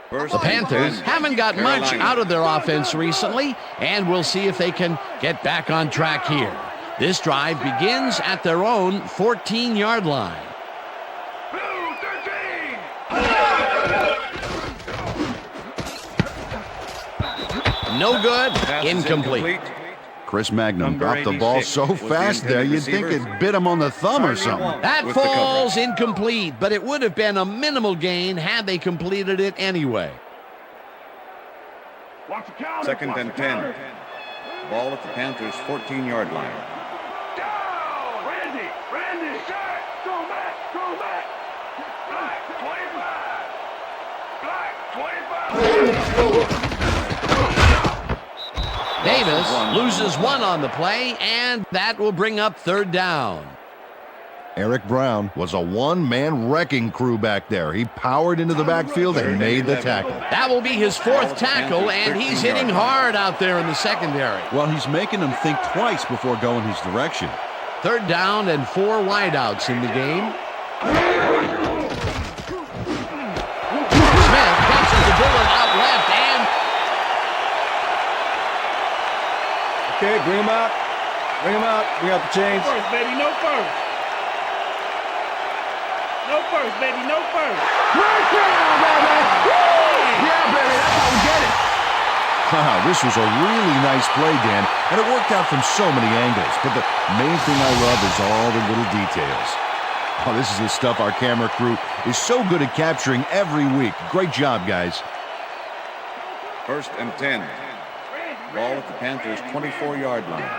B: The Panthers haven't got much out of their offense recently, and we'll see if they can get back on track here. This drive begins at their own 14-yard line. No good.
E: Pass is
B: Incomplete.
C: Chris Magnum
E: Number
C: dropped the ball
E: 86
C: so
E: was the
C: fast there,
E: intended
C: you'd think
E: receiver.
C: it bit him on the thumb or something.
B: That
E: With the
B: falls
E: coverage.
B: incomplete, but it would have been a minimal gain had they completed it anyway.
E: Second and 10. Ball at the Panthers' 14-yard line.
D: Randy, shot! Go back! Black 25!
B: Davis loses one on the play, and that will bring up third down.
C: Eric Brown was a one-man wrecking crew back there. He powered into the backfield and made the tackle.
B: That will be his fourth tackle, and he's hitting hard out there in the secondary.
C: Well, he's making them think twice before going his direction.
B: Third down and 4 wideouts in the game. Smith catches the bullet out left, and
G: Okay, bring him out. Bring him out. We got the chains.
D: First, baby, no first. No first, baby, no first.
C: Wow, this was a really nice play, Dan, and it worked out from so many angles. But the main thing I love is all the little details. Oh, this is the stuff our camera crew is so good at capturing every week. Great job, guys.
E: First and 10. Ball at the Panthers' 24-yard line.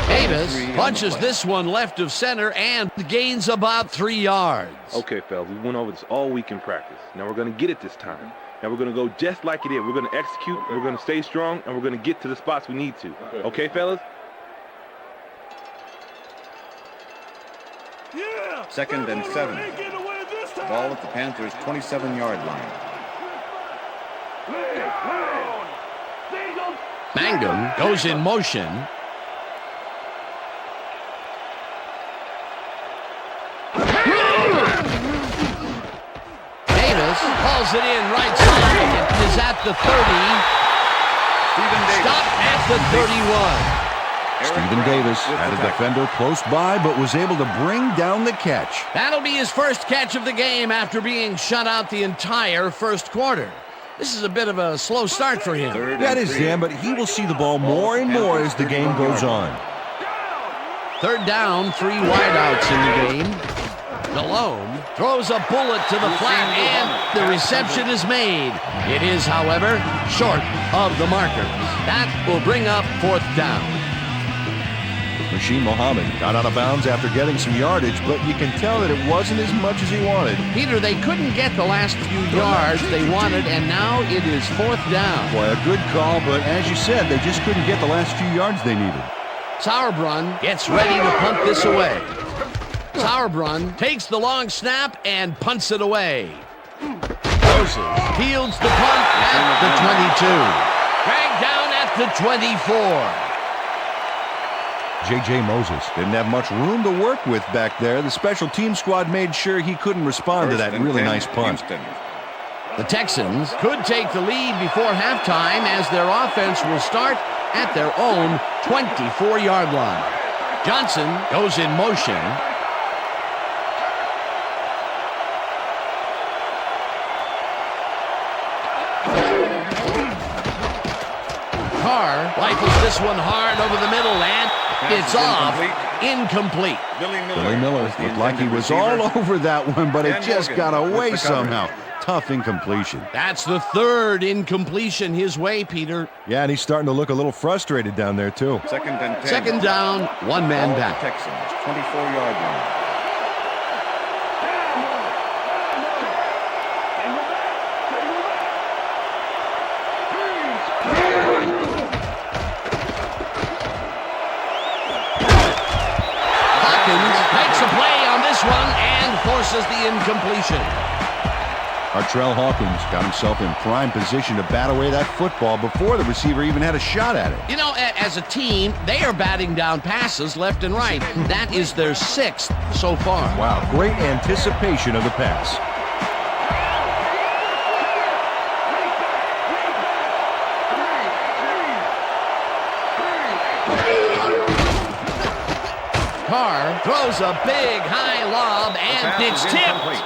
B: Davis punches this one left of center and gains about 3 yards.
I: Okay, fellas, we went over this all week in practice. Now we're going to get it this time. Now we're going to go just like it is. We're going to execute, we're going to stay strong, and we're going to get to the spots we need to. Okay, fellas?
E: Second and 7. Ball at the Panthers' 27-yard line.
B: Mangum goes in motion. Davis hauls it in right side. It is at the 30. Stopped at the 31.
C: Stephen Davis had a defender close by, but was able to bring down the catch.
B: That'll be his first catch of the game after being shut out the entire first quarter. This is a bit of a slow start for him.
C: That is, Dan, but he will see the ball more and more as the game goes on.
B: Third down, 3 wideouts in the game. Malone throws a bullet to the flat, and the reception is made. It is, however, short of the markers. That will bring up fourth down.
C: Rasheed Mohammed got out of bounds after getting some yardage, but you can tell that it wasn't as much as he wanted.
B: Peter, they couldn't get the last few yards they wanted, and now it is fourth down.
C: Boy, a good call, but as you said, they just couldn't get the last few yards they needed.
B: Sauerbrunn gets ready to punt this away. Sauerbrunn takes the long snap and punts it away. Moses fields the punt at the 22. Dragged down at the 24.
C: J.J. Moses didn't have much room to work with back there. The special team squad made sure he couldn't respond to that really nice punt.
B: The Texans could take the lead before halftime as their offense will start at their own 24-yard line. Johnson goes in motion. Carr rifles this one hard over the middle, and it's off. Incomplete.
C: Billy Miller looked like he was all over that one, but it just got away somehow. Tough incompletion.
B: That's the third incompletion his way, Peter.
C: Yeah, and he's starting to look a little frustrated down there, too.
E: Second and 10.
B: Second down, one man
E: Ball at
B: back.
E: the Texans' 24-yard line.
B: Makes a play on this one and forces the incompletion.
C: Artrell Hawkins got himself in prime position to bat away that football before the receiver even had a shot at it.
B: You know, as a team, they are batting down passes left and right. That is their 6th so far.
C: Wow, great anticipation of the pass.
B: Carr throws a big high lob, and it's tipped.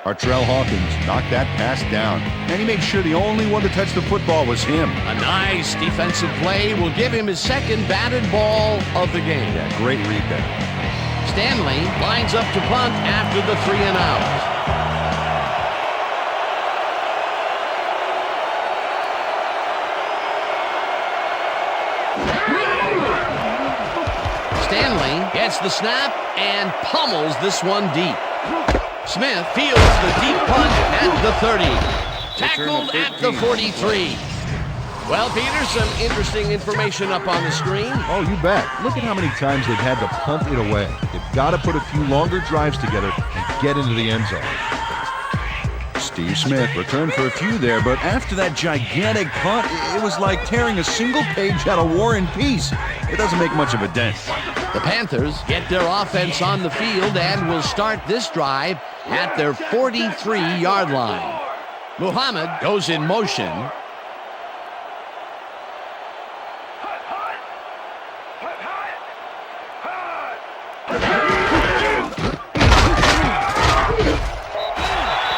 C: Artrell Hawkins knocked that pass down, and he made sure the only one to touch the football was him.
B: A nice defensive play will give him his second batted ball of the game.
C: Yeah, great read there.
B: Stanley lines up to punt after the 3 and out. Stanley gets the snap and pummels this one deep. Smith fields the deep punt at the 30. Tackled at the 43. Well, Peter, some interesting information up on the screen.
C: Oh, you bet. Look at how many times they've had to punt it away. They've got to put a few longer drives together and get into the end zone. Steve Smith returned for a few there, but after that gigantic punt, it was like tearing a single page out of War and Peace. It doesn't make much of a dent.
B: The Panthers get their offense on the field and will start this drive at their 43-yard line. Muhammad goes in motion.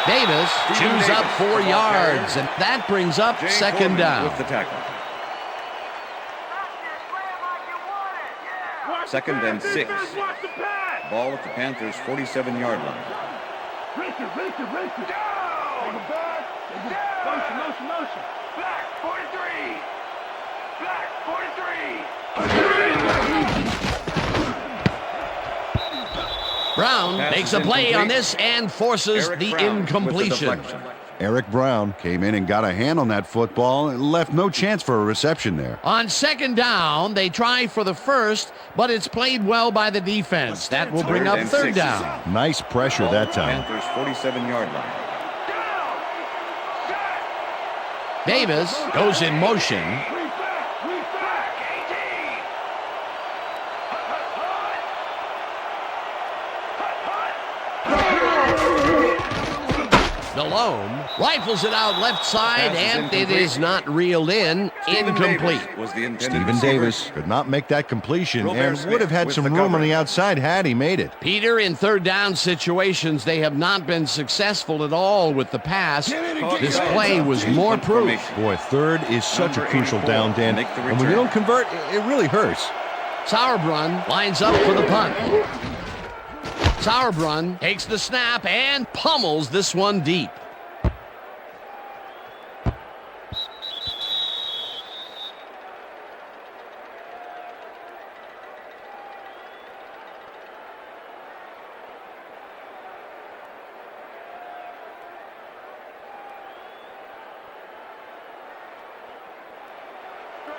B: Davis chews up 4 yards, and that brings up second down.
E: With the tackle. Second and 6. Ball at the Panthers' 47-yard line.
D: Motion. Black 43. Black 43.
B: Brown makes a play on this and forces the incompletion.
C: Eric Brown came in and got a hand on that football and left no chance for a reception there.
B: On second down, they try for the first, but it's played well by the defense. That will bring up third down.
C: Nice pressure that time.
E: Panthers' 47-yard line.
B: Davis goes in motion. Delhomme rifles it out left side, and it is not reeled in. Incomplete.
C: Stephen Davis could not make that completion and would have had some room on the outside had he made it.
B: Peter, in third down situations, they have not been successful at all with the pass. This play was more proof.
C: Boy, third is such a crucial down, Dan. And when you don't convert, it really hurts.
B: Sauerbrunn lines up for the punt. Sauerbrunn takes the snap and pummels this one deep.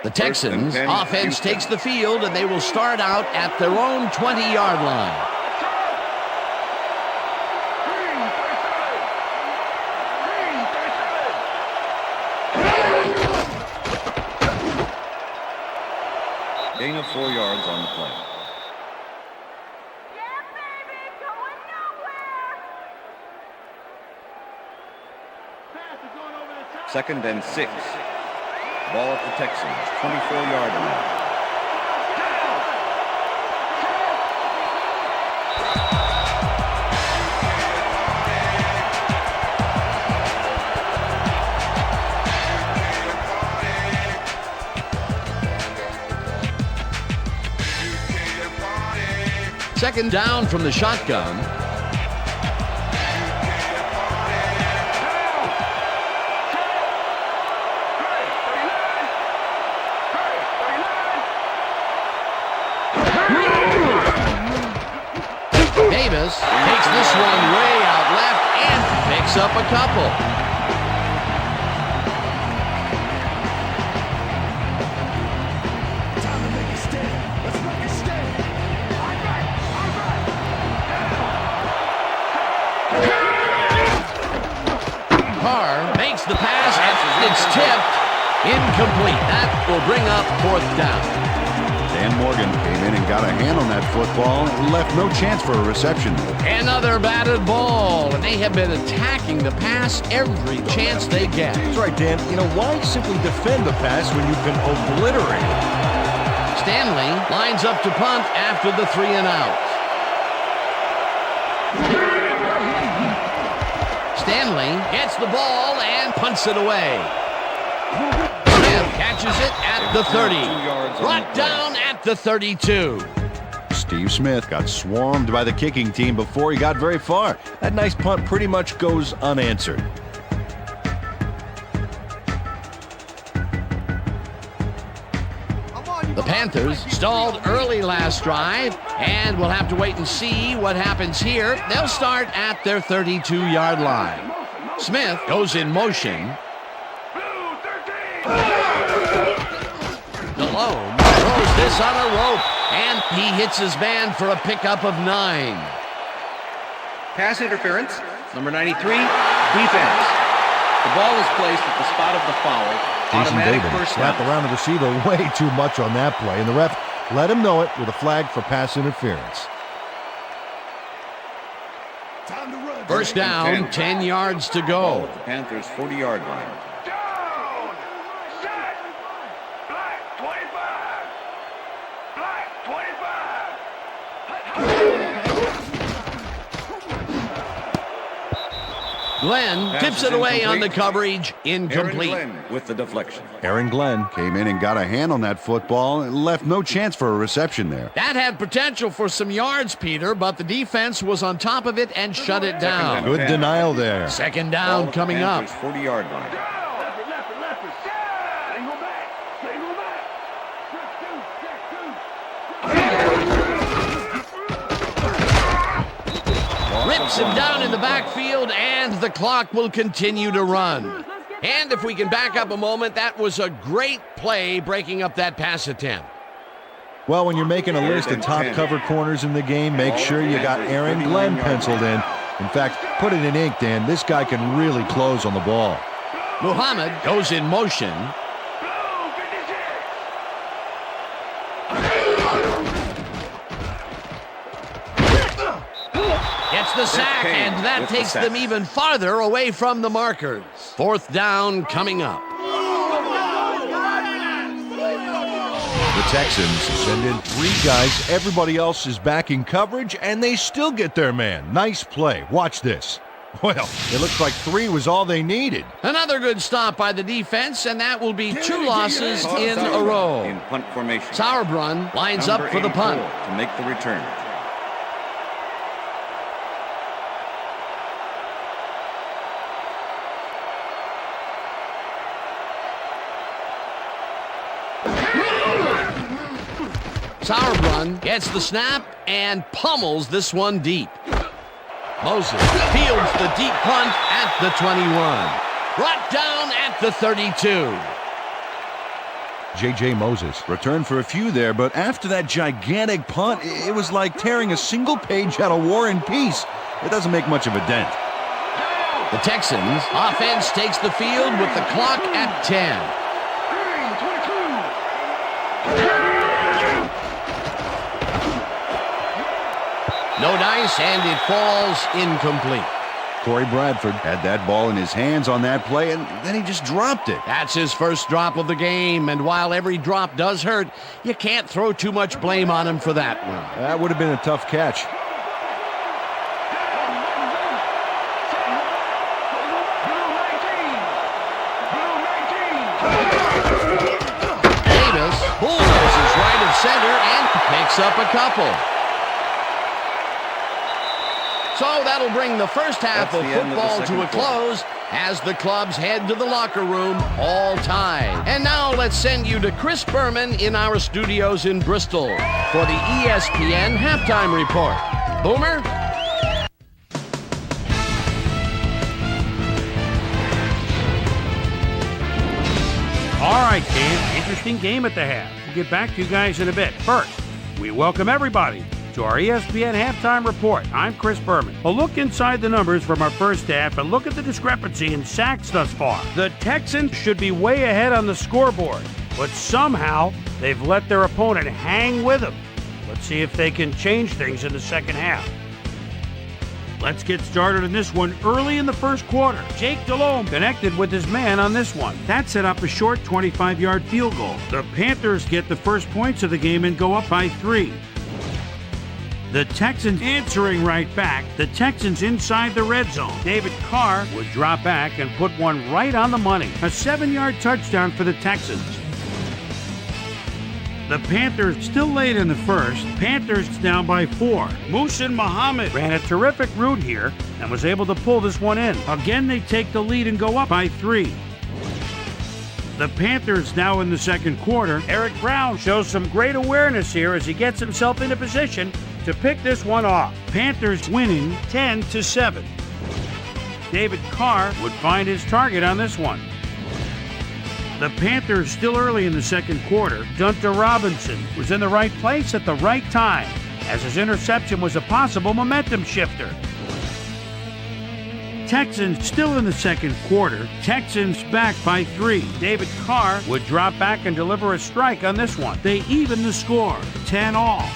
B: The Texans offense takes the field, and they will start out at their own 20-yard line.
E: Gain of 4 yards on the play.
D: Yeah, baby, going nowhere.
E: Second and 6. Ball at the Texans' 24-yard line.
B: Second down from the shotgun. Davis takes this one way out left and picks up a couple. Carr makes the pass, and it's tipped. Incomplete. That will bring up fourth down.
C: Dan Morgan came in and got a hand on that football and left no chance for a reception.
B: Another batted ball, and they have been attacking the pass every chance they get.
C: That's right, Dan. You know, why simply defend the pass when you can obliterate it?
B: Stanley lines up to punt after the 3 and out. Stanley gets the ball and punts it away. Smith catches it at the 30. Brought down at the 32.
C: Steve Smith got swarmed by the kicking team before he got very far. That nice punt pretty much goes unanswered.
B: The Panthers stalled early last drive, and we'll have to wait and see what happens here. They'll start at their 32-yard line. Smith goes in motion. Delhomme throws this on a rope, and he hits his man for a pickup of 9.
H: Pass interference, number 93, defense. The ball is placed at the spot of the foul.
C: Jason
H: Automatic
C: David
H: first
C: slapped
H: down.
C: around the receiver way too much on that play, and the ref let him know it with a flag for pass interference.
B: First down, 10 yards to go.
E: Ball at the Panthers' 40-yard line.
D: Down! Set! Black 25! Black 25!
B: Glenn tips it away on the coverage. Incomplete.
E: Aaron Glenn with the deflection.
C: Aaron Glenn came in and got a hand on that football and left no chance for a reception there.
B: That had potential for some yards, Peter, but the defense was on top of it and shut it down.
C: Good denial there.
B: Second
E: Ball
B: down
E: at the
B: coming up.
E: Panthers' 40-yard line.
D: Single back! Single back!
B: Rips him down in the backfield, and the clock will continue to run. And if we can back up a moment, that was a great play breaking up that pass attempt.
C: Well, when you're making a list of top cover corners in the game, make sure you got Aaron Glenn penciled in. In fact, put it in ink, Dan. This guy can really close on the ball.
B: Muhammad goes in motion. Gets the sack, and that takes them even farther away from the markers. Fourth down coming up.
C: The Texans send in 3 guys. Everybody else is back in coverage, and they still get their man. Nice play. Watch this. Well, it looks like 3 was all they needed.
B: Another good stop by the defense, and that will be 2 losses in a row.
E: In punt formation.
B: Sauerbrunn lines
E: Number
B: up for the
E: 84
B: punt.
E: to make the return.
B: Sauerbrunn gets the snap and pummels this one deep. Moses fields the deep punt at the 21. Brought down at the 32.
C: J.J. Moses returned for a few there, but after that gigantic punt, it was like tearing a single page out of War and Peace. It doesn't make much of a dent.
B: The Texans offense takes the field with the clock at 10. No dice, and it falls incomplete.
C: Corey Bradford had that ball in his hands on that play, and then he just dropped it.
B: That's his first drop of the game, and while every drop does hurt, you can't throw too much blame on him for that one.
C: That would have been a tough catch.
B: Davis bulldozes right of center and picks up a couple. So that'll bring the first half of football to a close as the clubs head to the locker room, all tied. And now let's send you to Chris Berman in our studios in Bristol for the ESPN Halftime Report. Boomer?
A: All right, Dave. Interesting game at the half. We'll get back to you guys in a bit. First, we welcome everybody to our ESPN Halftime Report. I'm Chris Berman. A look inside the numbers from our first half and look at the discrepancy in sacks thus far. The Texans should be way ahead on the scoreboard, but somehow they've let their opponent hang with them. Let's see if they can change things in the second half. Let's get started in this one early in the first quarter. Jake Delhomme connected with his man on this one. That set up a short 25-yard field goal. The Panthers get the first points of the game and go up by 3. The Texans answering right back. The Texans inside the red zone. David Carr would drop back and put one right on the money. A 7-yard touchdown for the Texans. The Panthers still late in the first. Panthers down by 4. Muhsin Muhammad ran a terrific route here and was able to pull this one in. Again, they take the lead and go up by 3. The Panthers now in the second quarter. Eric Brown shows some great awareness here as he gets himself into position to pick this one off. Panthers winning 10-7. David Carr would find his target on this one. The Panthers still early in the second quarter. Dunta Robinson was in the right place at the right time, as his interception was a possible momentum shifter. Texans still in the second quarter. Texans back by 3. David Carr would drop back and deliver a strike on this one. They even the score, 10-all.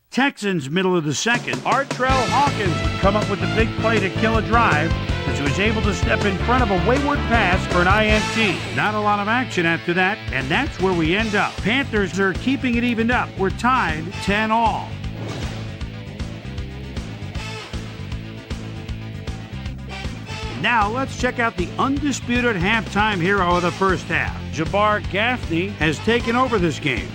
A: Texans middle of the second. Artrell Hawkins would come up with the big play to kill a drive as he was able to step in front of a wayward pass for an INT. Not a lot of action after that, and that's where we end up. Panthers are keeping it evened up. We're tied 10-all. Now let's check out the undisputed halftime hero of the first half. Jabbar Gaffney has taken over this game.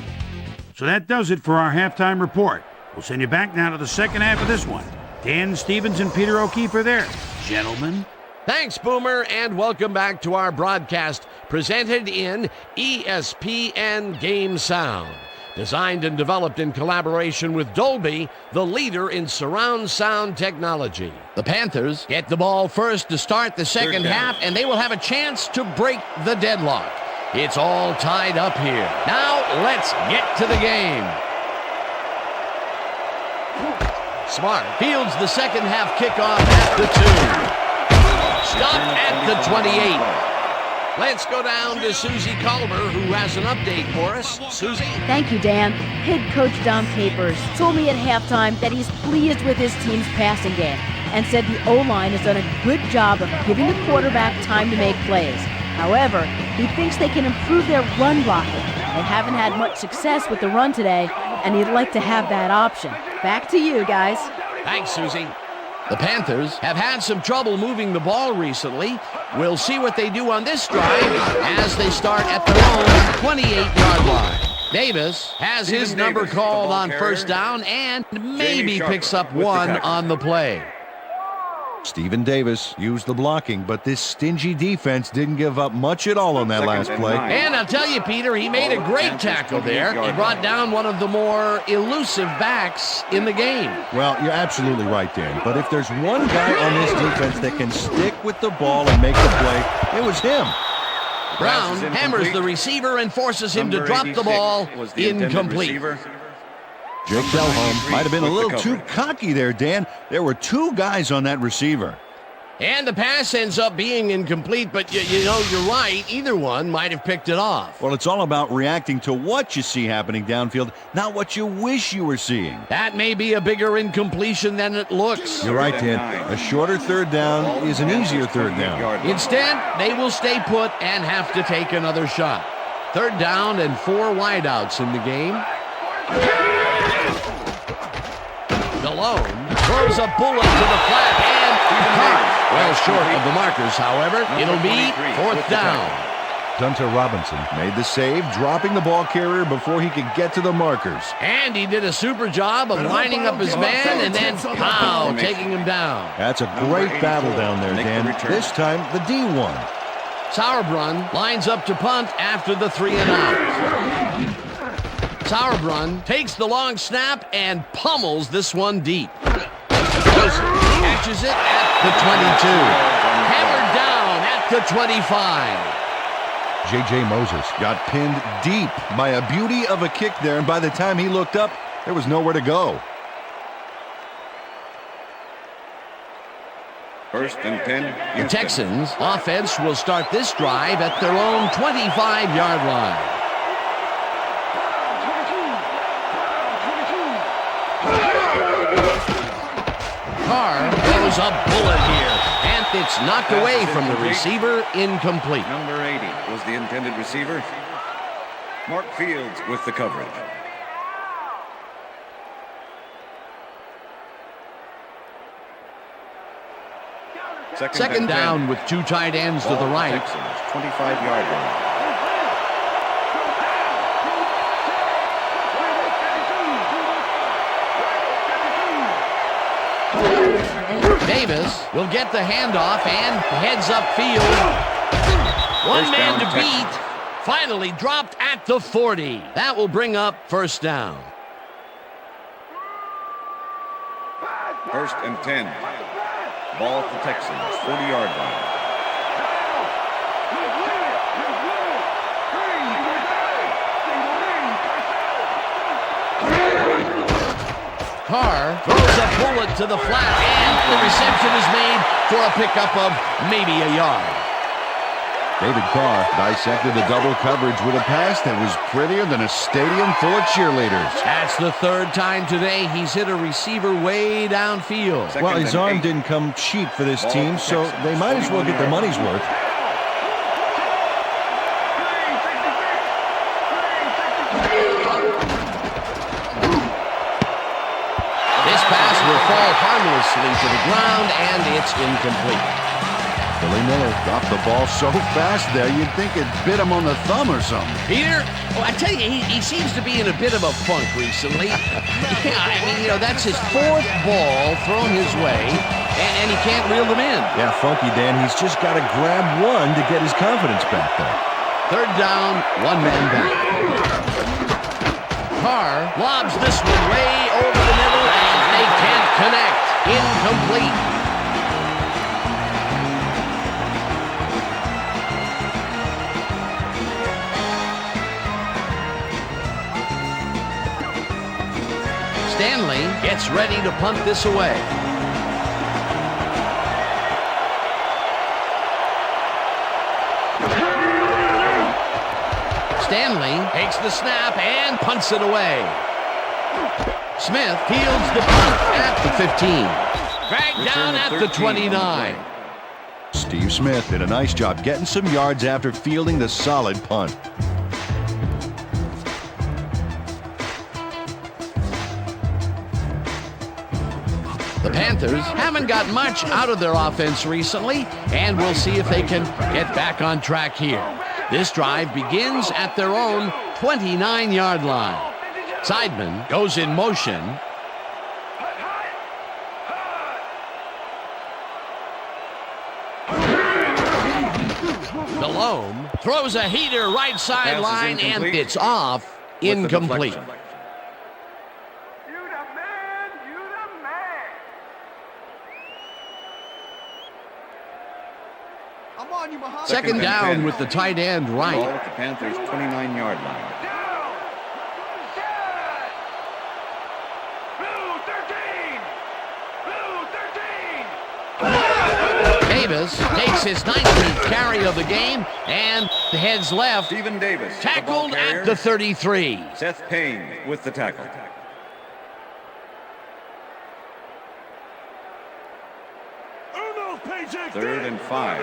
A: So that does it for our halftime report. We'll send you back now to the second half of this one. Dan Stevens and Peter O'Keefe are there. Gentlemen.
B: Thanks, Boomer, and welcome back to our broadcast presented in ESPN Game Sound. Designed and developed in collaboration with Dolby, the leader in surround sound technology. The Panthers get the ball first to start the second half, and they will have a chance to break the deadlock. It's all tied up here. Now, let's get to the game. Smart fields the second half kickoff at the 2. Stopped at the 28. Let's go down to Susie Culver, who has an update for us. Susie?
J: Thank you, Dan. Head coach Dom Capers told me at halftime that he's pleased with his team's passing game and said the O-line has done a good job of giving the quarterback time to make plays. However, he thinks they can improve their run blocking. They haven't had much success with the run today, and he'd like to have that option. Back to you, guys.
B: Thanks, Susie. The Panthers have had some trouble moving the ball recently. We'll see what they do on this drive as they start at their own 28-yard line. Davis has his number called on first down and maybe picks up one on the play.
C: Stephen Davis used the blocking, but this stingy defense didn't give up much at all on that last play.
B: And I'll tell you, Peter, he made a great tackle there. He brought down one of the more elusive backs in the game.
C: Well, you're absolutely right, Dan. But if there's one guy on this defense that can stick with the ball and make the play, it was him.
B: Brown hammers the receiver and forces him to drop the ball. Incomplete.
C: Jake Delhomme might have been a little too cocky there, Dan. There were 2 guys on that receiver.
B: And the pass ends up being incomplete, but you know, you're right. Either one might have picked it off.
C: Well, it's all about reacting to what you see happening downfield, not what you wish you were seeing.
B: That may be a bigger incompletion than it looks.
C: You're right, Dan. A shorter third down is an easier third down.
B: Instead, they will stay put and have to take another shot. Third down and 4 wideouts in the game. Delhomme throws a bullet to the flat and caught. Well short of the markers, however. It'll be 4th down.
C: Dunta Robinson made the save, dropping the ball carrier before he could get to the markers.
B: And he did a super job of lining up his man and then, pow, taking him down.
C: That's a great battle down there, Dan. This time, the D1.
B: Sauerbrunn lines up to punt after the 3-and-out. Sauerbrunn takes the long snap and pummels this one deep. Catches it at the 22. Hammered down at the 25.
C: J.J. Moses got pinned deep by a beauty of a kick there, and by the time he looked up, there was nowhere to go.
E: 1st and 10.
B: The Texans offense will start this drive at their own 25-yard line. throws a bullet here. And it's knocked away from the receiver, incomplete.
E: Number 80 was the intended receiver. Mark Fields with the coverage.
B: Second down with 2 tight ends to the right.
E: Texans, 25-yard line.
B: Davis will get the handoff and heads upfield. One man to beat. Finally dropped at the 40. That will bring up first down.
E: 1st and 10. Ball at the Texans, 40-yard line.
B: Carr throws a bullet to the flat, and the reception is made for a pickup of maybe a yard.
C: David Carr dissected the double coverage with a pass that was prettier than a stadium full of cheerleaders.
B: That's the 3rd time today he's hit a receiver way downfield.
C: Well, his arm didn't come cheap for this team, so they might as well get their money's worth.
B: This pass will fall harmlessly to the ground, and it's incomplete.
C: Billy Miller dropped the ball so fast there, you'd think it bit him on the thumb or something.
B: Peter, I tell you, he seems to be in a bit of a funk recently. Yeah, I mean, that's his 4th ball thrown his way, and he can't reel them in.
C: Yeah, funky Dan. He's just got to grab one to get his confidence back there.
B: 3rd down, 1 man back. Carr lobs this one way over the middle, and they can't connect. Incomplete. Stanley gets ready to punt this away. Stanley takes the snap and punts it away. Smith fields the punt at the 15. Dragged down at the 29.
C: Steve Smith did a nice job getting some yards after fielding the solid punt.
B: The Panthers haven't got much out of their offense recently, and we'll see if they can get back on track here. This drive begins at their own 29-yard line. Seidman goes in motion. Delhomme throws a heater right sideline, and it's off. Incomplete. Second down with the tight end right.
E: Ball at the Panthers' 29-yard line.
B: Davis takes his 19th carry of the game and heads left.
E: Stephen Davis,
B: tackled at the 33.
E: Seth Payne with the tackle. Third and 5.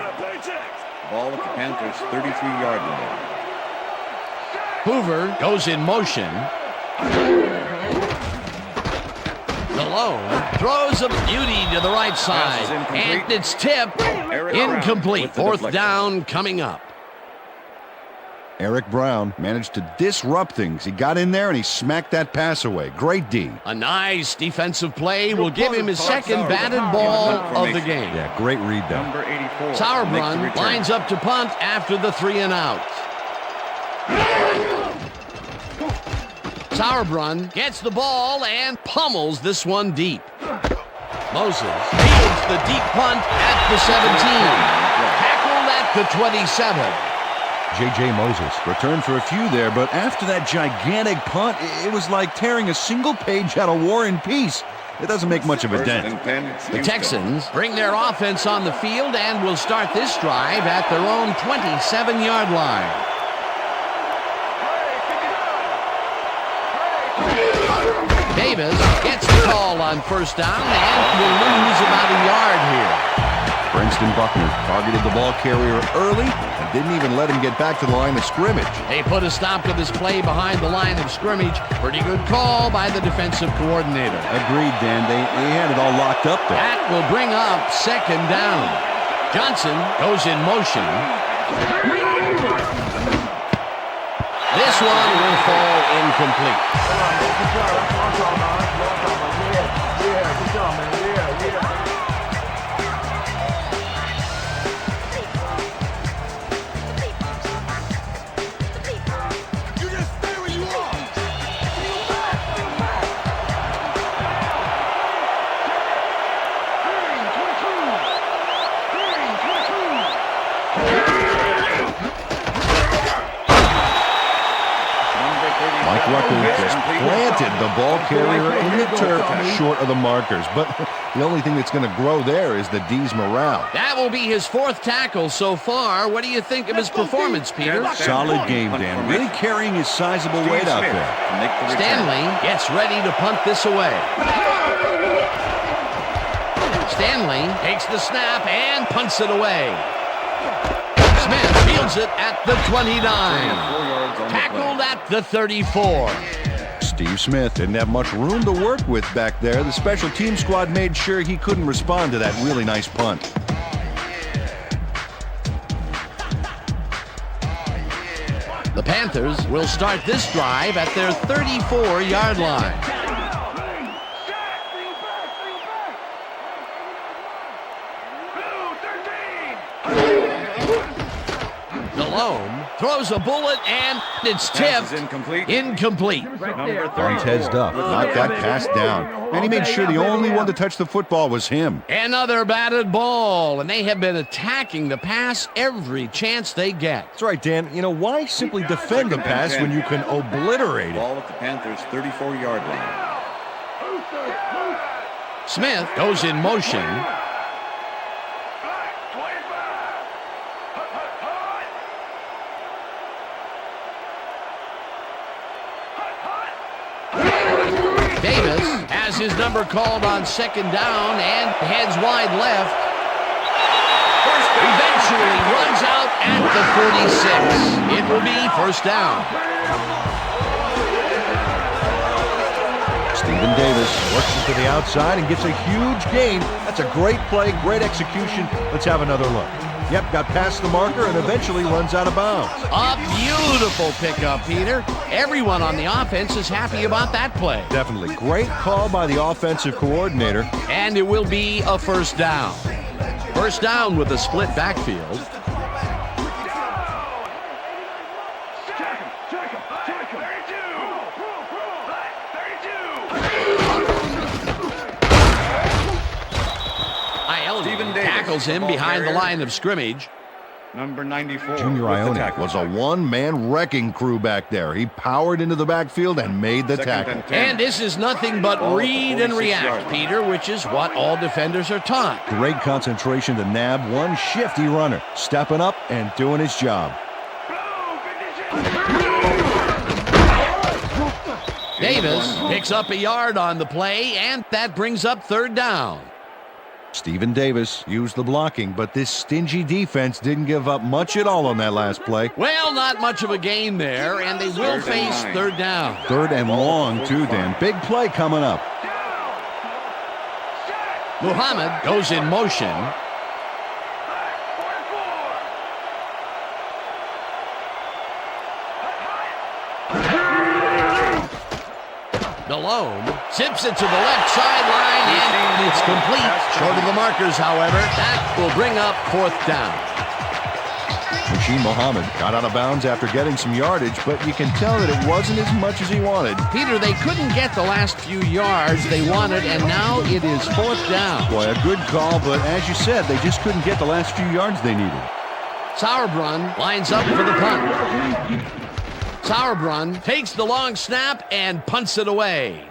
E: Ball at the Panthers' 33-yard line.
B: Hoover goes in motion. Delhomme throws a beauty to the right side, and it's tipped. Incomplete. 4th down coming up.
C: Eric Brown managed to disrupt things. He got in there and he smacked that pass away. Great D.
B: A nice defensive play will give him his 2nd batted ball of the game.
C: Yeah, great read there.
E: Number 84.
B: Sauerbrunn lines up to punt after the 3 and out. Sauerbrunn gets the ball and pummels this one deep. Moses fields the deep punt at the 17. Tackled at the 27.
C: J.J. Moses returned for a few there, but after that gigantic punt, it was like tearing a single page out of War and Peace. It doesn't make much of a dent.
B: The Texans bring their offense on the field and will start this drive at their own 27-yard line. Davis gets the call on first down and will lose about a yard here.
C: Princeton Buckner targeted the ball carrier early and didn't even let him get back to the line of scrimmage.
B: They put a stop to this play behind the line of scrimmage. Pretty good call by the defensive coordinator.
C: Agreed, Dan. They had it all locked up there.
B: That will bring up second down. Johnson goes in motion. This one will fall incomplete.
C: Mike Rucker just planted the ball carrier in the turf short of the markers. But the only thing that's going to grow there is the D's morale.
B: That will be his fourth tackle so far. What do you think of his performance, Peter?
C: Solid game, Dan. Really carrying his sizable weight out there.
B: Stanley gets ready to punt this away. Stanley takes the snap and punts it away. Smith fields it at the 29. Tackled at the 34.
C: Steve Smith didn't have much room to work with back there. The special team squad made sure he couldn't respond to that really nice punt.
B: The Panthers will start this drive at their 34-yard line. Delhomme throws a bullet and it's tipped. Incomplete.
C: Montez Duff knocked that pass down. And he made sure the only one to touch the football was him.
B: Another batted ball, and they have been attacking the pass every chance they get.
C: That's right, Dan. You know, why simply defend the pass when you can obliterate it?
E: Ball at the Panthers' 34-yard line.
B: Smith goes in motion. Davis has his number called on second down and heads wide left. Eventually runs out at the 46. It will be first down.
C: Stephen Davis works it to the outside and gets a huge gain. That's a great play, great execution. Let's have another look. Yep, got past the marker and eventually runs out of bounds.
B: A beautiful pickup, Peter. Everyone on the offense is happy about that play.
C: Definitely. Great call by the offensive coordinator.
B: And it will be a first down. First down with a split backfield. Tackles him behind the line of scrimmage.
E: Number 94.
C: Junior Ionic was a one-man wrecking crew back there. He powered into the backfield and made the tackle.
B: And this is nothing but read and react, Peter, which is what all defenders are taught.
C: Great concentration to nab one shifty runner, stepping up and doing his job.
B: Davis picks up a yard on the play, and that brings up third down.
C: Stephen Davis used the blocking, but this stingy defense didn't give up much at all on that last play.
B: Well, not much of a gain there, and they will face third down.
C: Third and long, too, Dan. Big play coming up.
B: Muhammad goes in motion. Delhomme zips it to the left sideline, and it's complete. Short of the markers, however. That will bring up fourth down.
C: Rasheed Muhammad got out of bounds after getting some yardage, but you can tell that it wasn't as much as he wanted.
B: Peter, they couldn't get the last few yards they wanted, and now it is fourth down.
C: Boy, a good call, but as you said, they just couldn't get the last few yards they needed.
B: Sauerbrunn lines up for the punt. Sauerbrunn takes the long snap and punts it away.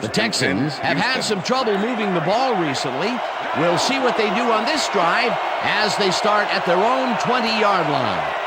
B: The Texans have had some trouble moving the ball recently. We'll see what they do on this drive as they start at their own 20-yard line.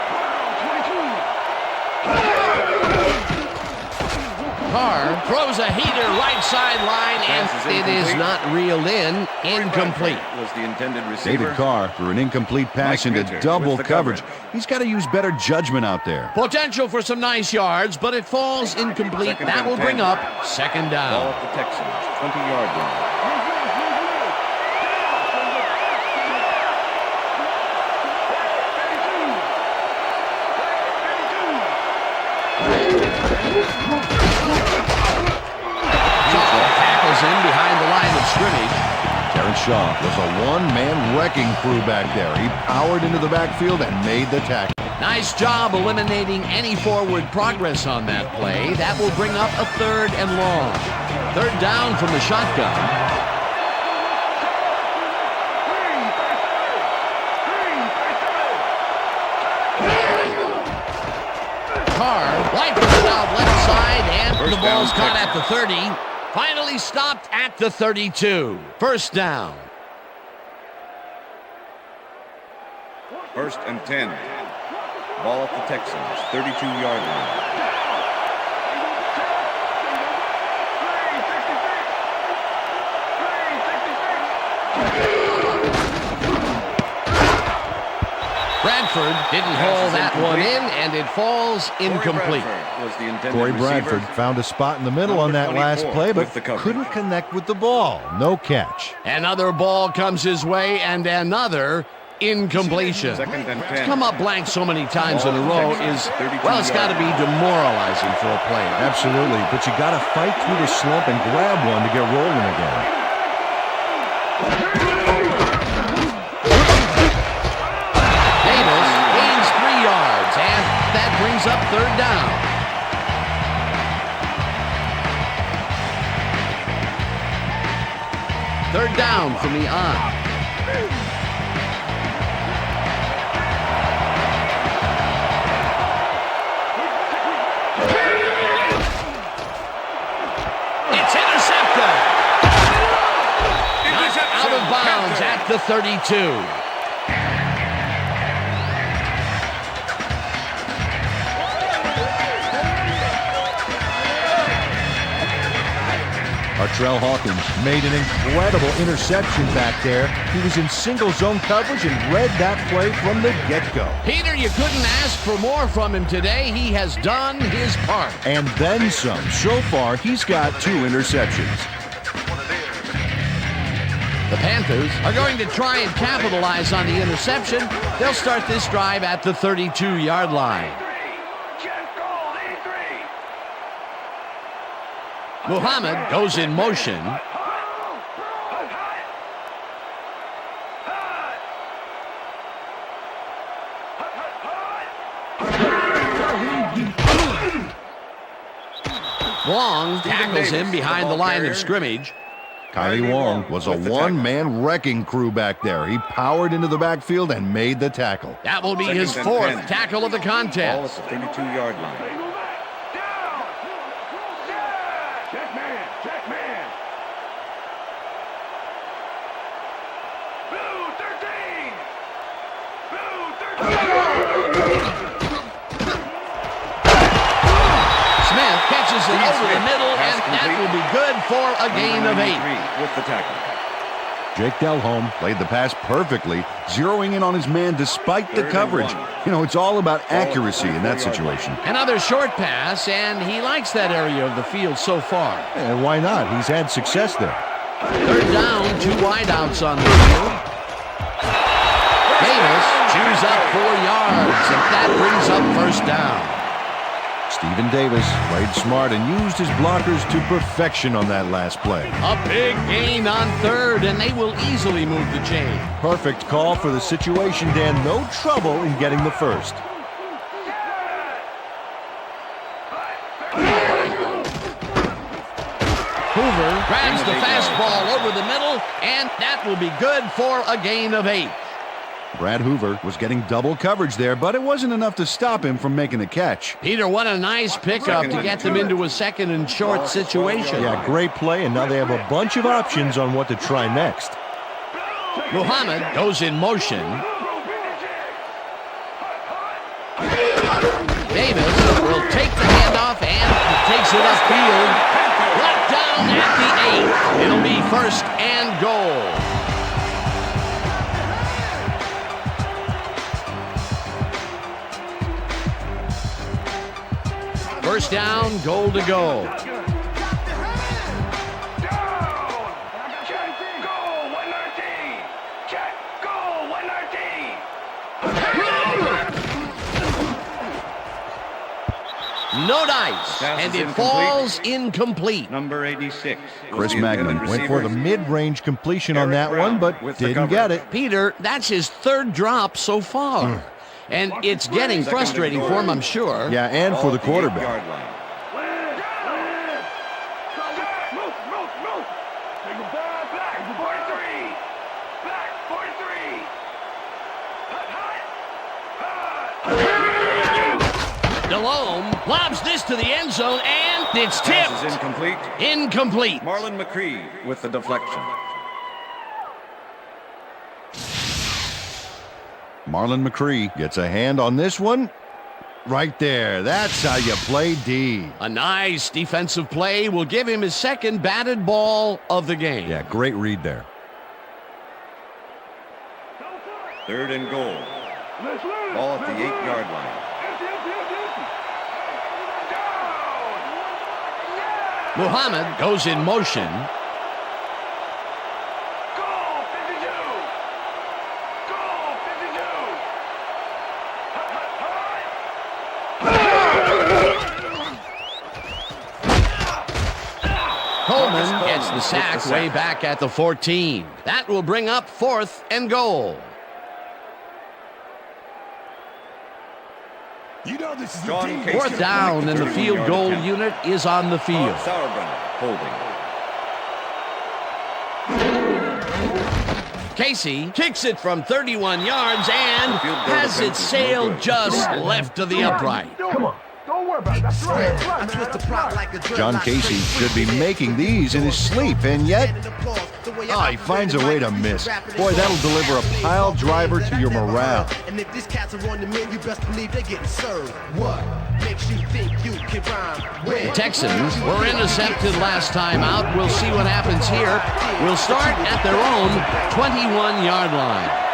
B: Carr throws a heater right sideline, and it is not reeled in. Incomplete.
E: Was the intended receiver.
C: David Carr threw an incomplete pass into double coverage. He's got to use better judgment out there.
B: Potential for some nice yards, but it falls incomplete. That will bring up second down.
E: Ball at the Texans, 20-yard line.
B: Tackles in behind the line of scrimmage.
C: Terrence Shaw was a one-man wrecking crew back there. He powered into the backfield and made the tackle.
B: Nice job eliminating any forward progress on that play. That will bring up a third and long. Third down from the shotgun. Carr wipes it out left side, and the ball's caught at the 30. Finally stopped at the 32. First down.
E: First and 10. Ball at the Texans, 32-yard line.
B: Bradford didn't haul that one in, and it falls incomplete.
C: Corey Bradford found a spot in the middle on that last play, but couldn't connect with the ball. No catch.
B: Another ball comes his way, and another incompletion. To come up blank so many times in a row is, well, it's got to be demoralizing for a player.
C: Absolutely, but you got to fight through the slump and grab one to get rolling again.
B: That brings up third down. Third down from the on. It's intercepted. Out of bounds at the 32.
C: Artrell Hawkins made an incredible interception back there. He was in single zone coverage and read that play from the get-go.
B: Peter, you couldn't ask for more from him today. He has done his part.
C: And then some. So far, he's got 2 interceptions.
B: The Panthers are going to try and capitalize on the interception. They'll start this drive at the 32-yard line. Muhammad goes in motion. Wong tackles him behind the line of scrimmage.
C: Kylie Wong was a one-man wrecking crew back there. He powered into the backfield and made the tackle.
B: That will be his 4th tackle of the contest.
E: Ball at the 32-yard line.
B: Smith catches it over the middle, and that will be good for a gain of 8.
E: With the tackle.
C: Jake Delhomme played the pass perfectly, zeroing in on his man despite the coverage. You know, it's all about accuracy in that situation.
B: Another short pass, and he likes that area of the field so far.
C: And why not? He's had success there.
B: Third down, 2 wideouts on the field. Davis chews up 4 yards, and that brings up first down.
C: Stephen Davis played smart and used his blockers to perfection on that last play.
B: A big gain on third, and they will easily move the chain.
C: Perfect call for the situation, Dan. No trouble in getting the first.
B: Hoover grabs the fastball over the middle, and that will be good for a gain of 8.
C: Brad Hoover was getting double coverage there, but it wasn't enough to stop him from making the catch.
B: Peter, what a nice pickup to get them into a second and short situation.
C: Yeah, great play, and now they have a bunch of options on what to try next.
B: Muhammad goes in motion. Davis will take the handoff and takes it upfield. Brought down at the 8. It'll be first and goal. First down, goal to go. No dice, and it falls incomplete.
E: Number 86.
C: Chris Magnon went for the mid-range completion on that one, but didn't get it.
B: Peter, that's his third drop so far. And it's getting frustrating for him, I'm sure.
C: Yeah, and for the quarterback.
B: Delhomme lobs this to the end zone, and it's tipped.
E: Pass is incomplete.
B: Incomplete.
E: Marlon McCree with the deflection.
C: Marlon McCree gets a hand on this one. Right there. That's how you play D.
B: A nice defensive play will give him his second batted ball of the game.
C: Yeah, great read there.
E: Third and goal. Ball at the 8-yard line.
B: Muhammad goes in motion. Coleman gets the sack way back at the 14. That will bring up fourth and goal.
F: You know this is
B: Fourth down, and the field goal unit is on the field.
E: Holding.
B: Casey kicks it from 31 yards and has it sailed just left of the upright.
F: Come on. Don't worry about that.
C: John Casey should be making these in his sleep, and yet, he finds a way to miss. Boy, that'll deliver a pile driver to your morale.
F: And if these cats are on the menu, you best believe they're getting served. What makes you think you can rhyme?
B: The Texans were intercepted last time out. We'll see what happens here. We'll start at their own 21-yard line.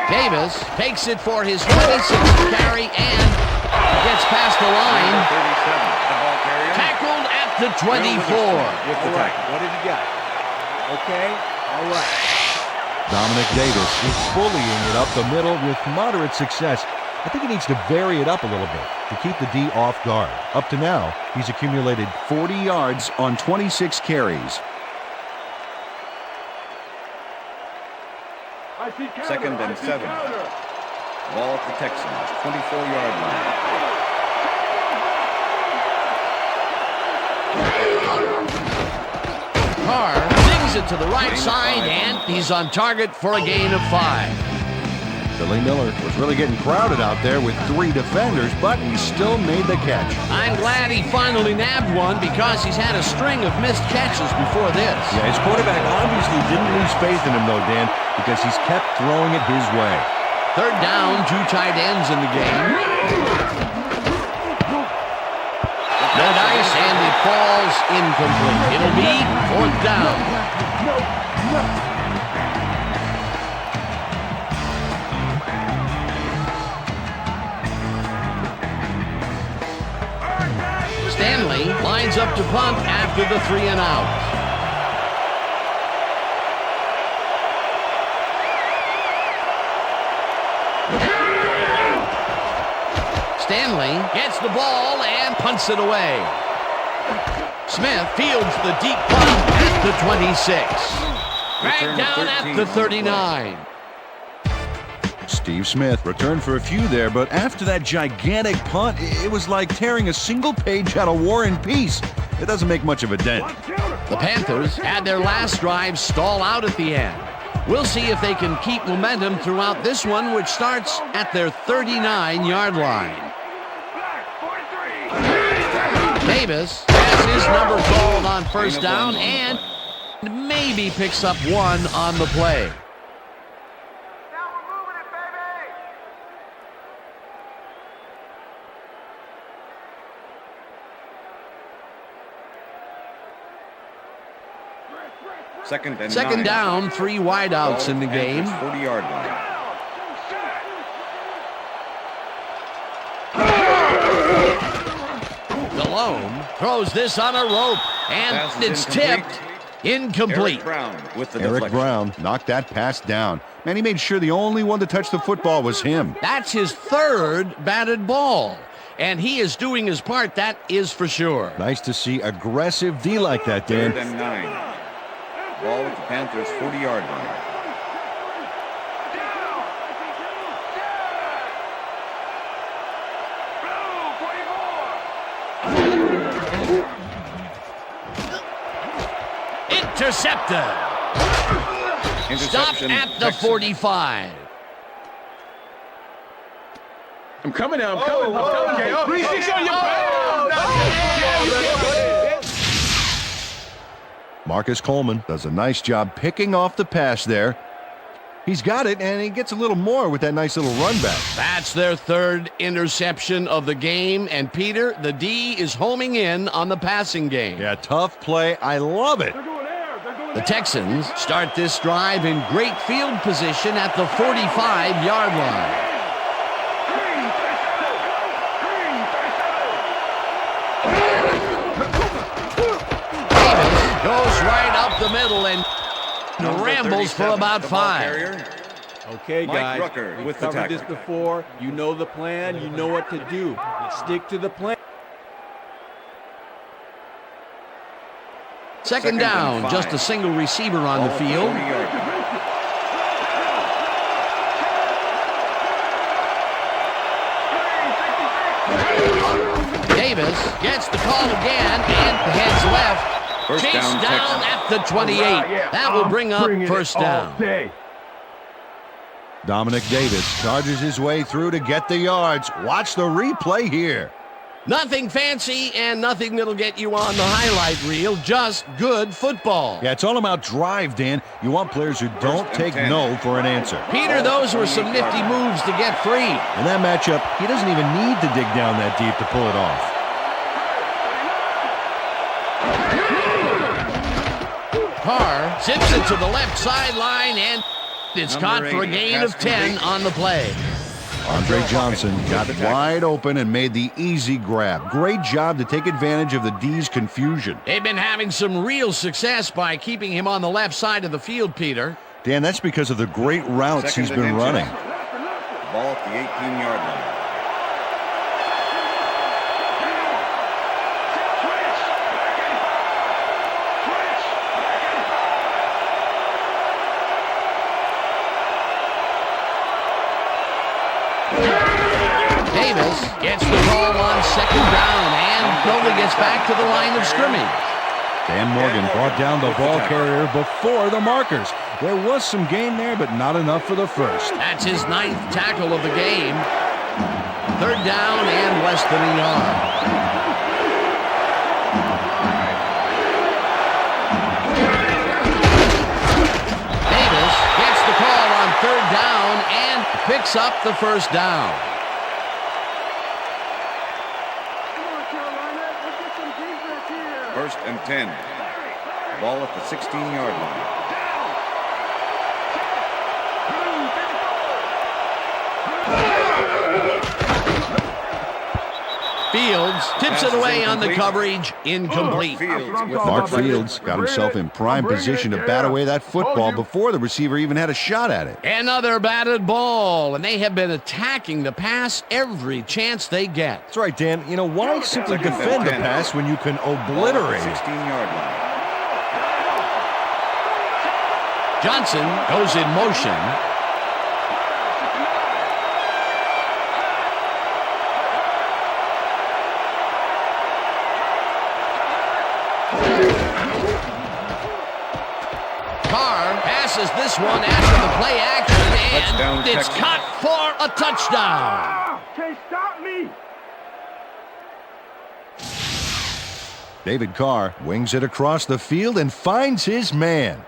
B: Davis takes it for his 26th carry and gets past the line. Tackled at the 24.
G: What did you got? Okay, all right.
C: Dominic Davis is bullying it up the middle with moderate success. I think he needs to vary it up a little bit to keep the D off guard. Up to now, he's accumulated 40 yards on 26 carries.
E: Second and 7. Ball at the Texans, 24-yard line.
B: Carr sings it to the right side, and he's on target for a gain of 5.
C: Billy Miller was really getting crowded out there with 3 defenders, but he still made the catch.
B: I'm glad he finally nabbed one because he's had a string of missed catches before this.
C: Yeah, his quarterback obviously didn't lose faith in him, though, Dan, because he's kept throwing it his way.
B: Third down, 2 tight ends in the game. No dice, and it falls incomplete. It'll be fourth down. Stanley lines up to punt after the 3 and out. Stanley gets the ball and punts it away. Smith fields the deep punt at the 26. Dragged down at the 39.
C: Steve Smith returned for a few there, but after that gigantic punt, it was like tearing a single page out of War and Peace. it doesn't make much of a dent.
B: The Panthers had their last drive stall out at the end. We'll see if they can keep momentum throughout this one, which starts at their 39-yard line. Davis has his number called on first down and maybe picks up one on the play.
E: Second
B: down, 3 wideouts in the game.
E: 40-yard line.
B: Delhomme throws this on a rope, and it's tipped. Incomplete.
C: Eric Brown knocked that pass down. Man, he made sure the only one to touch the football was him.
B: That's his third batted ball, and he is doing his part, that is for sure.
C: Nice to see aggressive D like that, Dan.
E: 3rd and 9. Ball at the Panthers' 40-yard line.
B: Intercepted. Stop at the 45.
I: I'm coming now. I'm coming.
C: Marcus Coleman does a nice job picking off the pass there. He's got it, and he gets a little more with that nice little run back.
B: That's their third interception of the game, and Peter, the D is homing in on the passing game.
C: Yeah, tough play. I love it.
B: The Texans start this drive in great field position at the 45-yard line. Davis goes right up the middle and rambles for about 5.
G: Okay,
E: Mike
G: guys,
E: Rucker
G: we've
E: with the
G: covered this
E: tackle.
G: before. You know the plan. You know what to do. You stick to the plan.
B: Second down,
E: 5.
B: just a single receiver on the field. Davis gets the call again and heads left.
E: First
B: Chase
E: down,
B: down
E: Texans.
B: at the 28. That will bring up first down.
C: Dominic Davis charges his way through to get the yards. Watch the replay here.
B: Nothing fancy and nothing that'll get you on the highlight reel, just good football.
C: Yeah, it's all about drive, Dan. You want players who don't take
E: 10.
C: no for an answer.
B: Peter, those were some nifty moves to get free.
C: In that matchup, he doesn't even need to dig down that deep to pull it off.
B: Carr zips it to the left sideline, and it's caught for a gain of 10 on the play.
C: Andre Johnson got wide open and made the easy grab. Great job to take advantage of the D's confusion.
B: They've been having some real success by keeping him on the left side of the field, Peter.
C: Dan, that's because of the great routes he's been running.
E: Ball at the 18-yard line.
B: Davis gets the call on second down and only gets back to the line of scrimmage.
C: Dan Morgan brought down the ball carrier before the markers. There was some gain there, but not enough for the first.
B: That's his 9th tackle of the game. Third down and less than a yard. Davis gets the call on third down and picks up the first down.
E: First and 10. Ball at the 16-yard line.
B: Fields tips it away on the coverage. Incomplete.
C: Mark Fields got himself in prime position to bat away that football before the receiver even had a shot at it.
B: Another batted ball, and they have been attacking the pass every chance they get.
C: That's right, Dan. You know, why simply defend the pass when you can obliterate it?
E: 16-yard line.
B: Johnson goes in motion. Carr passes this one after the play action,
E: Touchdown,
B: and it's
E: Texans.
B: caught for a touchdown.
D: Can't stop me.
C: David Carr wings it across the field and finds his man.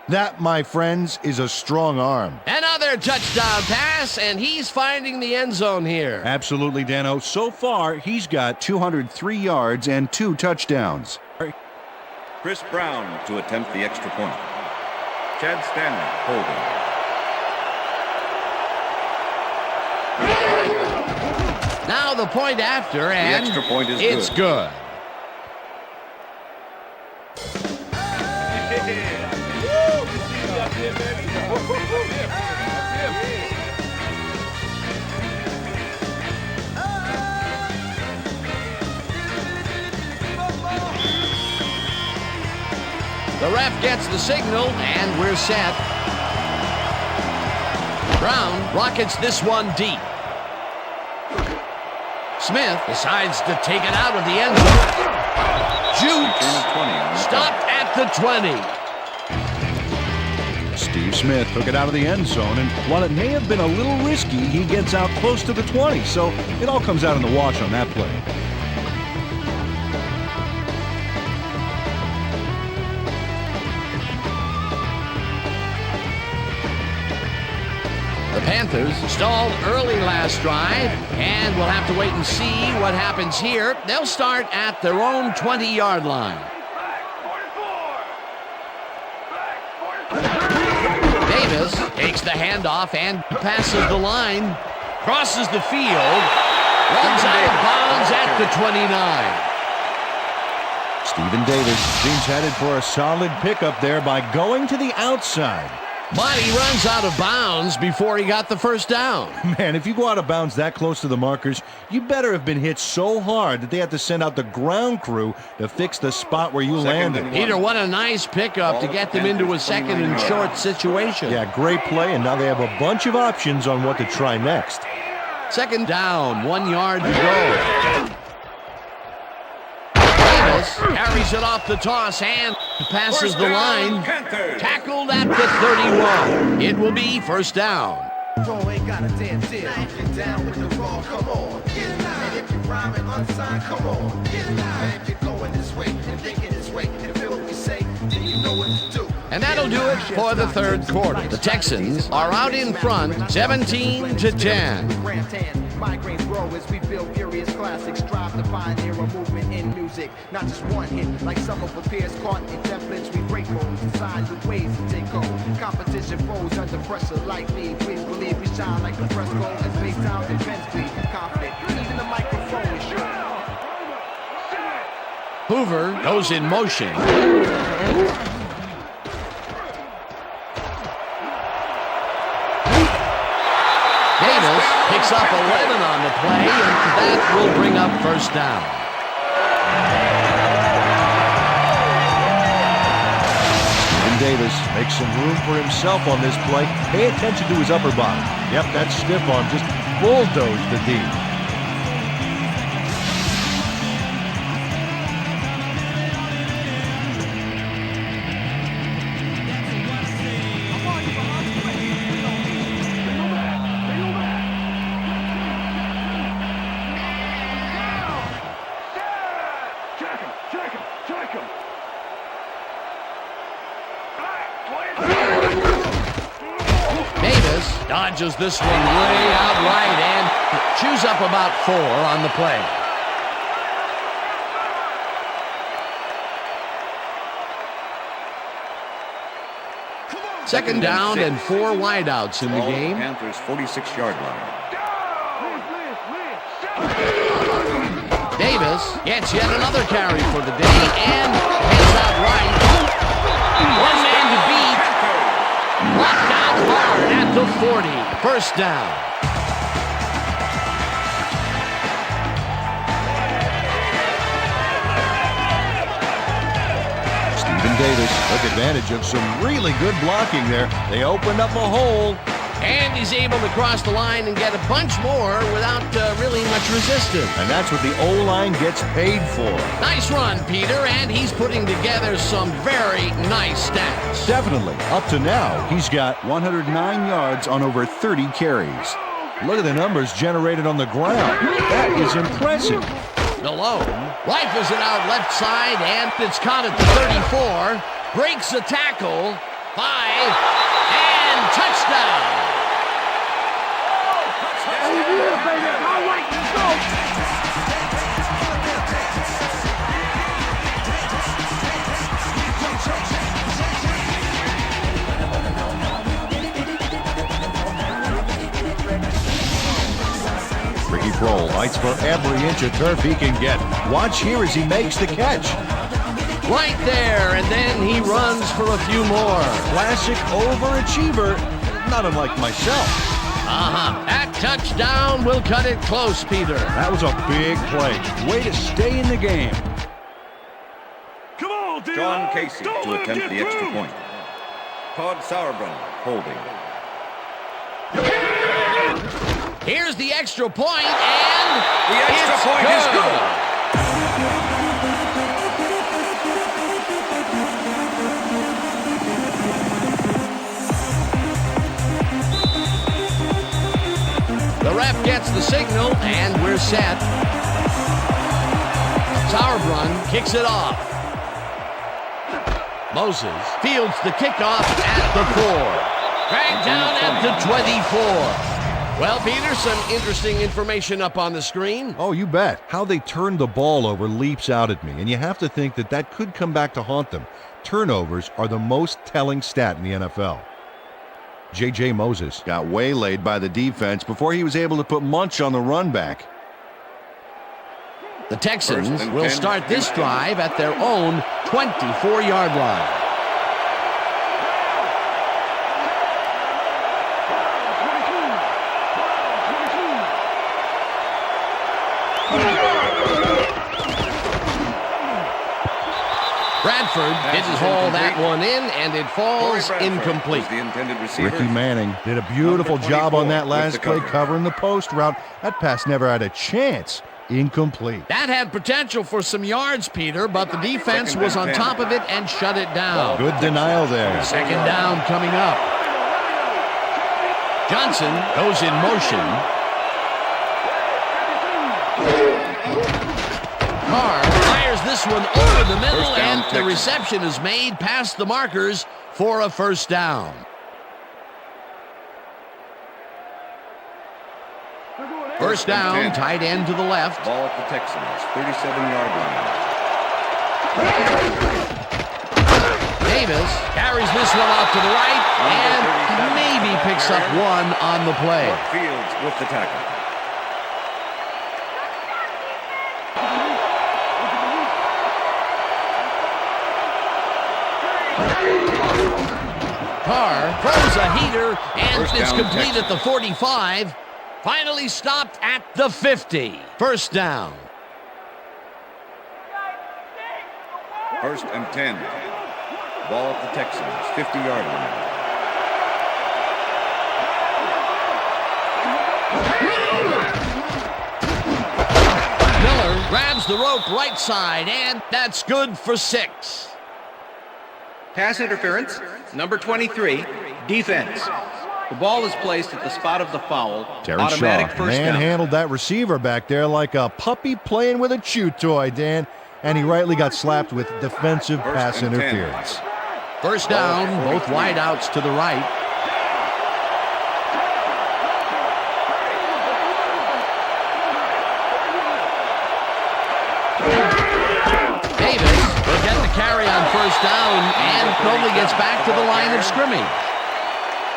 C: That, my friends, is a strong arm.
B: Another touchdown pass, and he's finding the end zone here.
C: Absolutely, Dano. So far, he's got 203 yards and 2 touchdowns.
E: Chris Brown to attempt the extra point. Chad Stanley holding.
B: Now the point after, and
E: extra point is
B: it's good. The ref gets the signal, and we're set. Brown rockets this one deep. Smith decides to take it out of the end zone. Jukes stopped at the 20.
C: Steve Smith took it out of the end zone, and while it may have been a little risky, he gets out close to the 20, so it all comes out in the wash on that play.
B: The Panthers stalled early last drive, and we'll have to wait and see what happens here. They'll start at their own 20-yard line. Davis takes the handoff and passes the line, crosses the field, runs out of bounds at the 29.
C: Stephen Davis seems headed for a solid pickup there by going to the outside.
B: But he runs out of bounds before he got the first down.
C: Man, if you go out of bounds that close to the markers, you better have been hit so hard that they had to send out the ground crew to fix the spot where you landed.
B: Peter, what a nice pickup to get them into a second and short situation.
C: Yeah, great play, and now they have a bunch of options on what to try next.
B: Second down, 1 yard to go. Davis carries it off the toss and passes the line. Tackled at the 31. It will be first down.
F: Ain't got a damn deal. Get down with the raw, come on. And if you rhyme and unsigned, come on. And if you're going this way and thinking this way and feel what we say, then you know what to do.
B: And that'll do it for the third quarter. The Texans are out in front, 17-10.
F: Migraines grow as we build furious classics. Strive to pioneer a movement in music. Not just one hit, like summer prepares caught in templates. We break modes, design new ways to take hold. Competition foes under pressure like me. Please believe we shine like the fresco and face down defense be confident. Even the microphone is sure.
B: Hoover goes in motion. Davis picks up 11 on the play, and that will bring up first down.
C: Stephen Davis makes some room for himself on this play. Pay attention to his upper body. Yep, that stiff arm just bulldozed the D.
B: Dodges this one way out right and chews up about 4 on the play. Second down and 4 wideouts in the game.
E: Panthers 46-yard line.
B: Davis gets yet another carry for the day and heads out right. One man to beat. Blocked down hard at the 40. First down.
C: Stephen Davis took advantage of some really good blocking there. They opened up a hole,
B: And he's able to cross the line and get a bunch more without really much resistance.
C: And that's what the O-line gets paid for.
B: Nice run, Peter, and he's putting together some very nice stats.
C: Definitely. Up to now, he's got 109 yards on over 30 carries. Look at the numbers generated on the ground. That is impressive.
B: Malone rifles it out left side, and it's caught at the 34. Breaks the tackle. 5, and touchdown.
C: Ricky Prohl fights for every inch of turf he can get. Watch here as he makes the catch.
B: Right there, and then he runs for a few more.
C: Classic overachiever, not unlike myself.
B: That touchdown will cut it close, Peter.
C: That was a big play. Way to stay in the game.
A: Come on, D-line.
E: John Casey to attempt the extra point. Todd Sauerbrunn holding.
B: Here's the extra point, and
E: the extra point is good.
B: The ref gets the signal, and we're set. Sauerbrunn kicks it off. Moses fields the kickoff at the 4. Dragged down at the 24. Well, Peter, some interesting information up on the screen.
C: Oh, you bet. How they turned the ball over leaps out at me, and you have to think that that could come back to haunt them. Turnovers are the most telling stat in the NFL. J.J. Moses got waylaid by the defense before he was able to put Munch on the run back.
B: The Texans will start this drive at their own 24-yard line. Bradford didn't haul that one in, and it falls incomplete.
C: Ricky Manning did a beautiful job on that last play covering the post route. That pass never had a chance. Incomplete.
B: That had potential for some yards, Peter, but the defense was on top of it and shut it down.
C: Good denial there.
B: Second down coming up. Johnson goes in motion. Carr fires this one over the middle, and the reception is made past the markers for a first down. First down, tight end to the left.
E: Ball at the Texans, 37-yard line.
B: Davis carries this one out to the right and maybe picks up one on the play.
E: Fields with the tackle.
B: Carr throws a heater, and
E: First
B: it's
E: down,
B: complete
E: Texans.
B: at the 45. Finally stopped at the 50. First down.
E: First and 10. Ball at the Texans, 50-yard line.
B: Miller grabs the rope right side, and that's good for 6.
H: Pass interference, number 23, defense. The ball is placed at the spot of the foul.
C: Terrence
H: Automatic
C: Shaw
H: first down.
C: manhandled that receiver back there like a puppy playing with a chew toy, Dan. And he rightly got slapped with defensive pass interference.
B: First down, both wideouts to the right. Davis will get the carry on first down and only gets back to the line of scrimmage.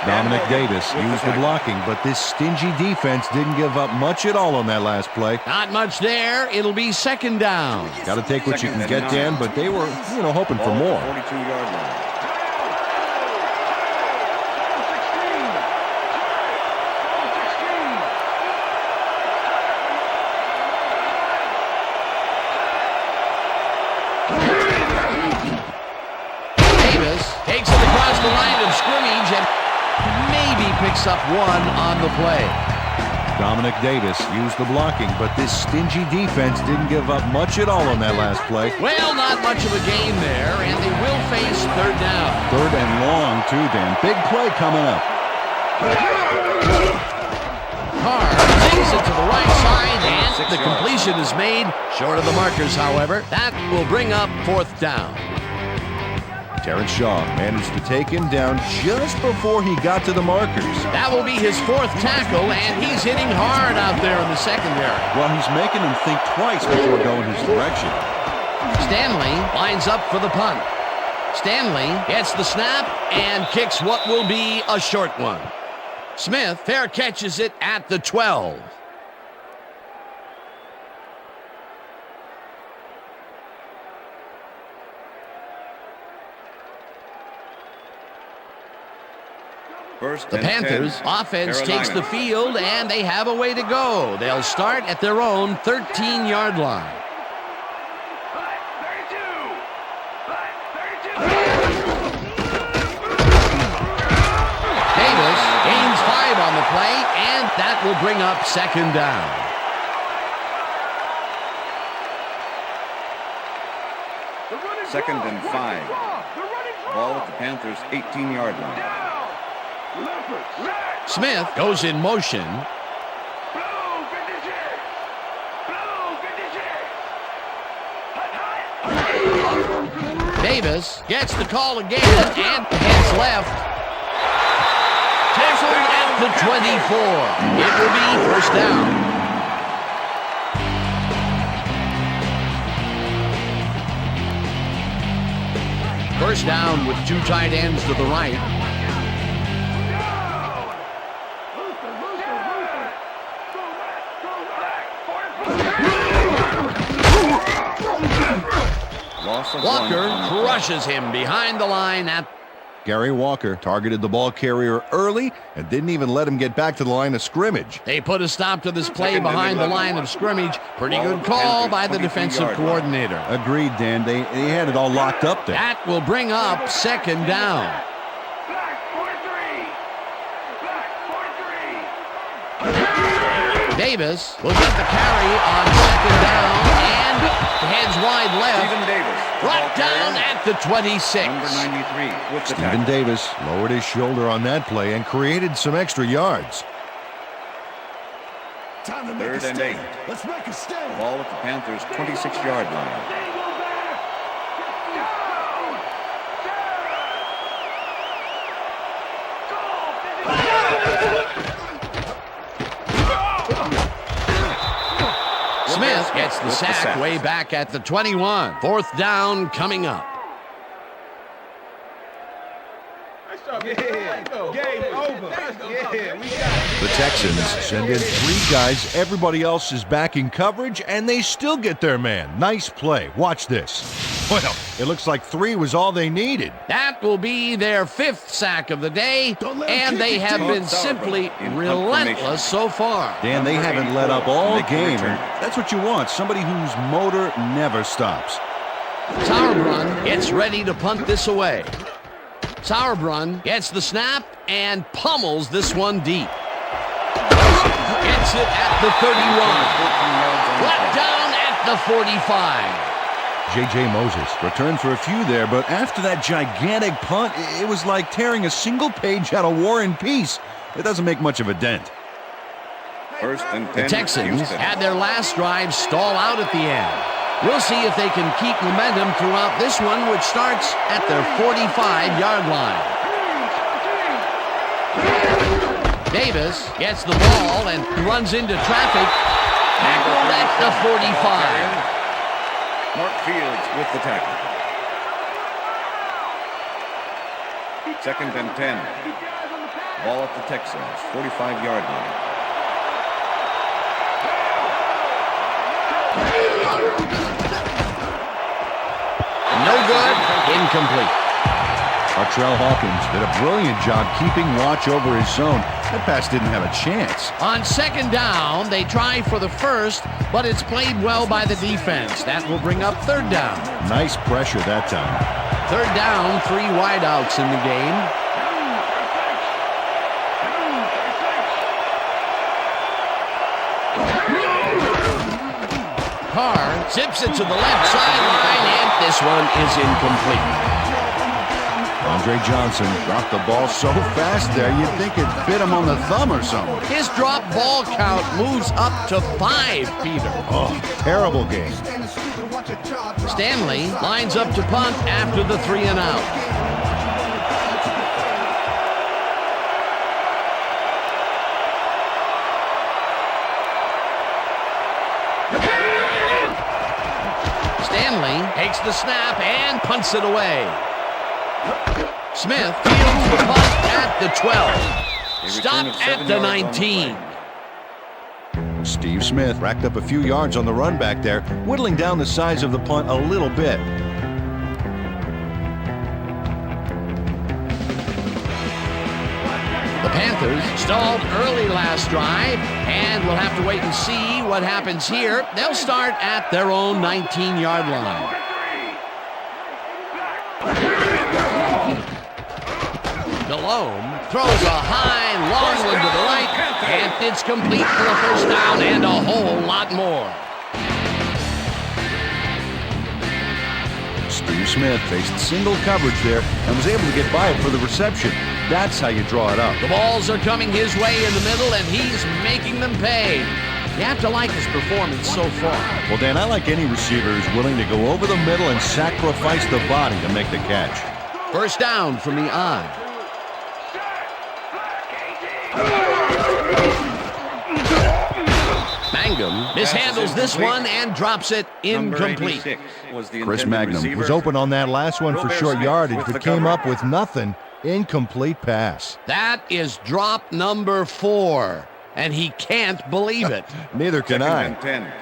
C: Dominic Davis used the blocking, but this stingy defense didn't give up much at all on that last play.
B: Not much there. It'll be second down.
C: Got to take what you can get, Dan, but they were, hoping for more.
E: 42-yard line.
B: picks up 1 on the play.
C: Dominic Davis used the blocking, but this stingy defense didn't give up much at all on that last play.
B: Well, not much of a gain there, and they will face 3rd down.
C: 3rd and long, too, Dan. Big play coming up.
B: Carr takes it to the right side, and the completion is made. Short of the markers, however. That will bring up 4th down.
C: Terrence Shaw managed to take him down just before he got to the markers.
B: That will be his 4th tackle, and he's hitting hard out there in the secondary.
C: Well, he's making him think twice before going his direction.
B: Stanley lines up for the punt. Stanley gets the snap and kicks what will be a short one. Smith fair catches it at the 12. The Panthers offense takes the field, and they have a way to go. They'll start at their own 13-yard line. Davis gains 5 on the play, and that will bring up 2nd down.
E: Second and 5. Ball at the Panthers' 18-yard line.
B: Smith goes in motion. Davis gets the call again and heads left. Tackled at the 24. It will be 1st down. 1st down with 2 tight ends to the right. Walker crushes him behind the line at...
C: Gary Walker targeted the ball carrier early and didn't even let him get back to the line of scrimmage.
B: They put a stop to this play behind the line of scrimmage. Pretty good call by the defensive coordinator.
C: Agreed, Dan. They had it all locked up there.
B: That will bring up 2nd down. Davis will get the carry on 2nd down and heads wide left.
E: Stephen Davis.
B: Brought down at the 26.
E: Number 93 with the
C: Stephen
E: tackle.
C: Davis lowered his shoulder on that play and created some extra yards.
E: 3rd and 8.
F: Let's make a stand.
E: Ball at the Panthers' 26-yard line.
B: Smith gets the sack way back at the 21. 4th down coming up.
C: The Texans send in 3 guys. Everybody else is back in coverage, and they still get their man. Nice play. Watch this. Well, it looks like 3 was all they needed.
B: That will be their 5th sack of the day, and they have been simply relentless so far.
C: Dan, they haven't let up all game, and that's what you want. Somebody whose motor never stops.
B: Sauerbrunn gets ready to punt this away. Sauerbrunn gets the snap and pummels this one deep. Gets it at the 31. Brought down at the 45.
C: J.J. Moses returned for a few there, but after that gigantic punt, it was like tearing a single page out of War and Peace. It doesn't make much of a dent.
E: 1st and 10.
B: The Texans had their last drive stall out at the end. We'll see if they can keep momentum throughout this one, which starts at their 45-yard line. Davis gets the ball and runs into traffic. Tackled at the 45.
E: Mark Fields with the tackle. 2nd and 10. Ball at the Texans' 45-yard line.
B: No good. Incomplete.
C: Artrell Hawkins did a brilliant job keeping watch over his zone. That pass didn't have a chance.
B: On 2nd down, they try for the 1st, but it's played well by the defense. That will bring up 3rd down.
C: Nice pressure that time.
B: 3rd down, 3 wideouts in the game. Zips it to the left sideline, and this one is incomplete.
C: Andre Johnson dropped the ball so fast there, you'd think it bit him on the thumb or something.
B: His drop ball count moves up to 5, Peter.
C: Oh, terrible game.
B: Stanley lines up to punt after the 3 and out. Stanley takes the snap and punts it away. Smith fields the punt at the 12. Stopped at the 19.
C: Steve Smith racked up a few yards on the run back there, whittling down the size of the punt a little bit.
B: The Panthers stalled early last drive, and we'll have to wait and see what happens here. They'll start at their own 19-yard line. Delhomme throws a high, long one to the right, and it's complete for a first down and a whole lot more.
C: Steve Smith faced single coverage there and was able to get by it for the reception. That's how you draw it up.
B: The balls are coming his way in the middle, and he's making them pay. You have to like his performance so far.
C: Well, Dan, I like any receiver who's willing to go over the middle and sacrifice the body to make the catch.
B: First down from the odd. Mangum mishandles this one and drops it incomplete.
C: Chris Magnum was open on that last one for short yardage, but came up with nothing. Incomplete pass.
B: That is drop number 4, and he can't believe it.
C: Neither can I.
E: 10.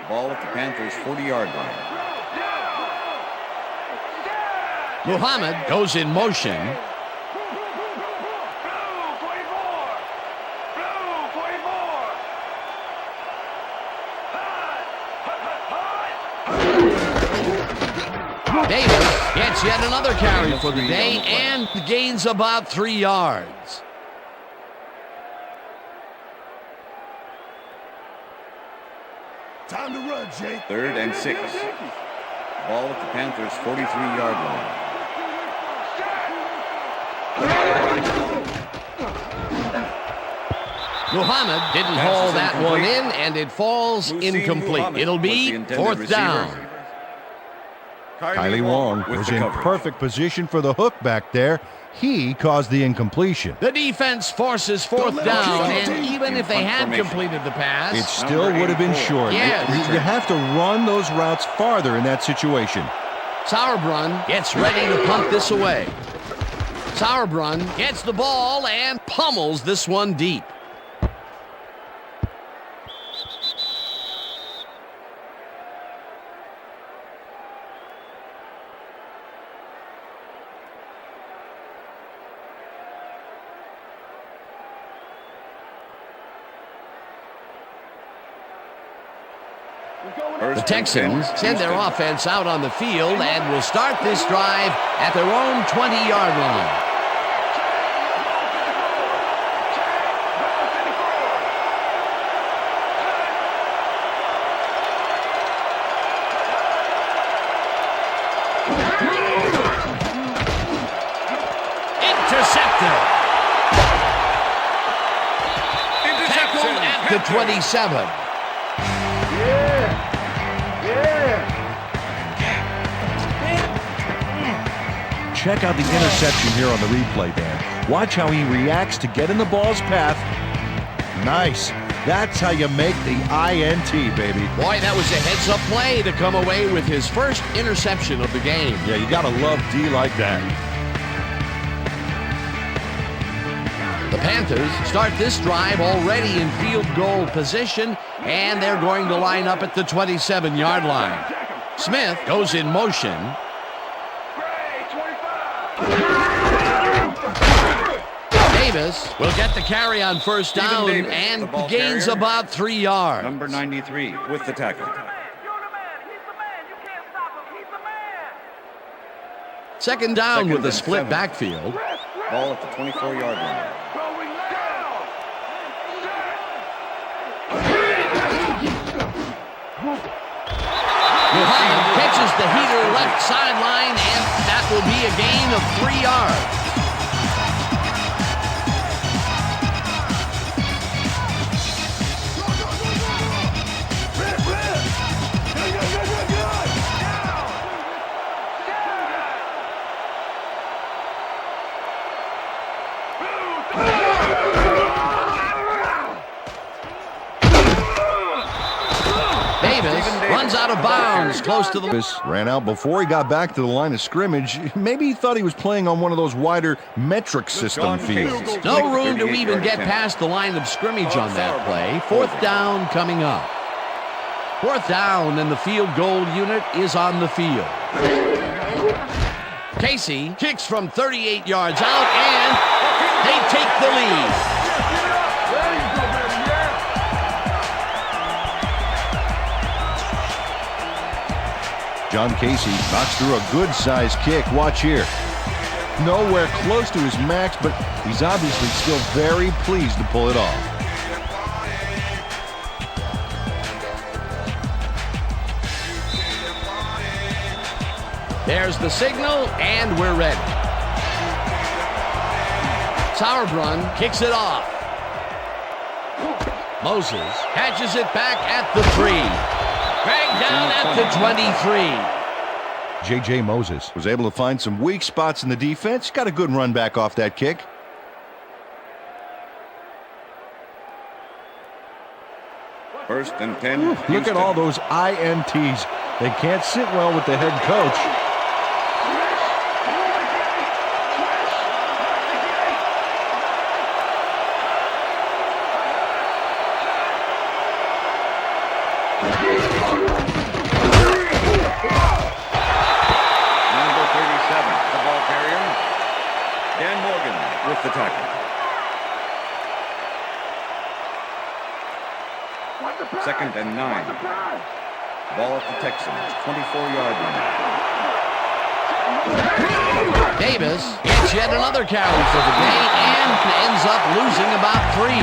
E: Ball at the Panthers' 40-yard line.
B: Muhammad goes in motion. Davis gets yet another carry for the day and gains about 3 yards.
C: Time to run, Jake.
E: 3rd and 6. Ball at the Panthers' 43-yard line.
B: Muhammad didn't haul that one in, and it falls incomplete. It'll be 4th down.
C: Kylie Wong was in perfect position for the hook back there. He caused the incompletion.
B: The defense forces 4th down, and even if they had completed the pass,
C: it still would have been short.
B: Yes.
C: You have to run those routes farther in that situation.
B: Sauerbrunn gets ready to punt this away. Sauerbrunn gets the ball and pummels this one deep. The Texans send their offense out on the field and will start this drive at their own 20-yard line. Intercepted. Tackled at the 27.
C: Check out the interception here on the replay, Dan. Watch how he reacts to get in the ball's path. Nice. That's how you make the INT, baby.
B: Boy, that was a heads-up play to come away with his first interception of the game.
C: Yeah, you gotta love D like that.
B: The Panthers start this drive already in field goal position, and they're going to line up at the 27-yard line. Smith goes in motion. Davis will get the carry on first down and gains about 3 yards.
E: Number 93 with the tackle.
B: Second down with a split backfield.
E: Ball at the 24-yard line.
B: catches the heater left sideline, and that will be a gain of 3 yards. Runs out of bounds close to the...
C: Ran out before he got back to the line of scrimmage. Maybe he thought he was playing on one of those wider metric system fields.
B: No room to even get past the line of scrimmage on that play. 4th down coming up. 4th down, and the field goal unit is on the field. Casey kicks from 38 yards out, and they take the lead.
C: John Casey knocks through a good-sized kick. Watch here. Nowhere close to his max, but he's obviously still very pleased to pull it off.
B: There's the signal, and we're ready. Sauerbrunn kicks it off. Moses catches it back at the 3. Dragged down at the 23.
C: J.J. Moses was able to find some weak spots in the defense. Got a good run back off that kick.
E: First and 10.
C: Look at all those INTs. They can't sit well with the head coach.
E: With the tackle. Second and 9. Ball at the Texans, 24-yard line.
B: Davis gets yet another carry for the day and ends up losing about 3.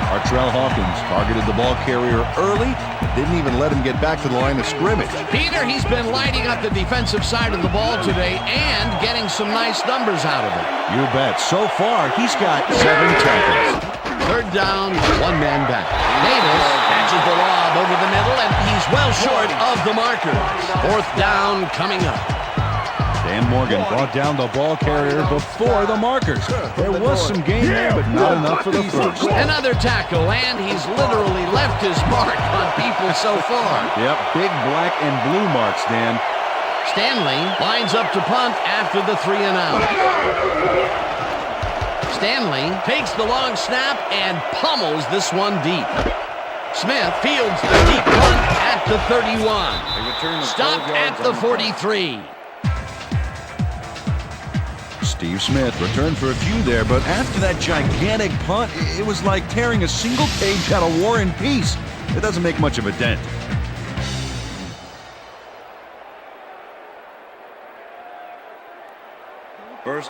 C: Artrell Hawkins targeted the ball carrier early, didn't even let him get back to the line of scrimmage.
B: Peter, he's been lighting up the defensive side of the ball today and getting some nice numbers out of it.
C: You bet. So far, he's got 7 tackles.
B: 3rd down, 1 man back. Davis catches the lob over the middle, and he's well short of the markers. 4th down coming up.
C: Dan Morgan brought down the ball carrier before the markers. There was some gain there, but not enough for the first.
B: Another tackle, and he's literally left his mark on people so far.
C: Yep, big black and blue marks, Dan.
B: Stanley lines up to punt after the 3 and out. Stanley takes the long snap and pummels this one deep. Smith fields the deep punt at the 31. Stopped at the 43.
C: Steve Smith returned for a few there, but after that gigantic punt, it was like tearing a single page out of War and Peace. It doesn't make much of a dent.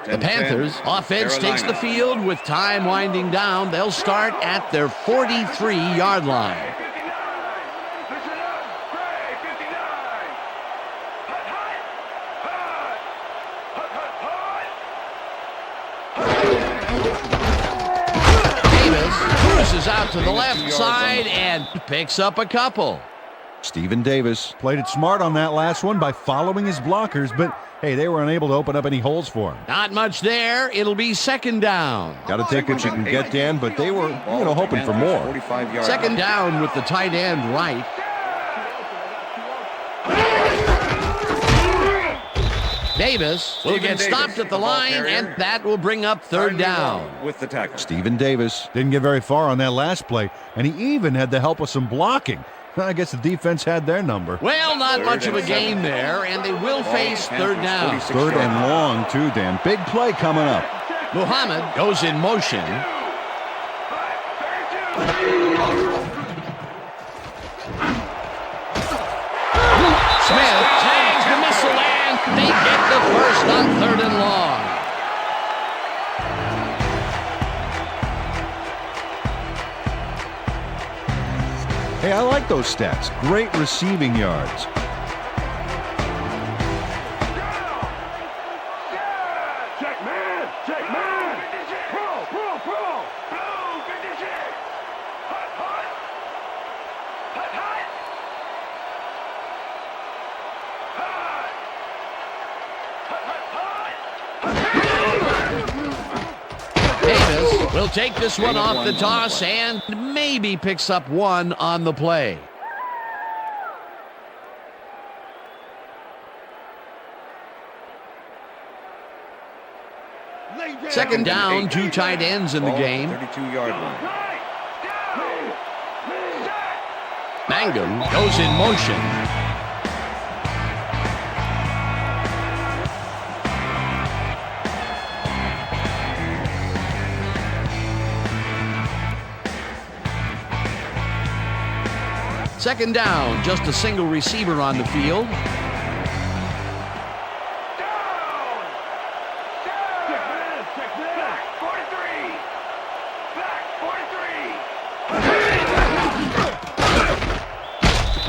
B: The Panthers offense takes the field with time winding down. They'll start at their 43-yard line. Cruises out to the left side and picks up a couple.
C: Stephen Davis played it smart on that last one by following his blockers, but hey, they were unable to open up any holes for him.
B: Not much there. It'll be 2nd down.
C: Got to take what you can get, Dan, but they were, hoping for more.
B: 2nd down with the tight end right. Davis will get stopped at the line, and that will bring up 3rd down.
E: With the tackle.
C: Stephen Davis didn't get very far on that last play, and he even had the help of some blocking. I guess the defense had their number.
B: Well, not much of a game there, and they will face 3rd down.
C: 3rd and long, too, Dan. Big play coming up.
B: Muhammad goes in motion. Smith tags the missile, and they get the first on 3rd and long.
C: Hey, I like those stats. Great receiving yards.
B: will take this one off the toss and maybe picks up one on the play. Second down, 2 tight ends in the game.
E: 32-yard line.
B: Mangum goes in motion. Second down, just a single receiver on the field.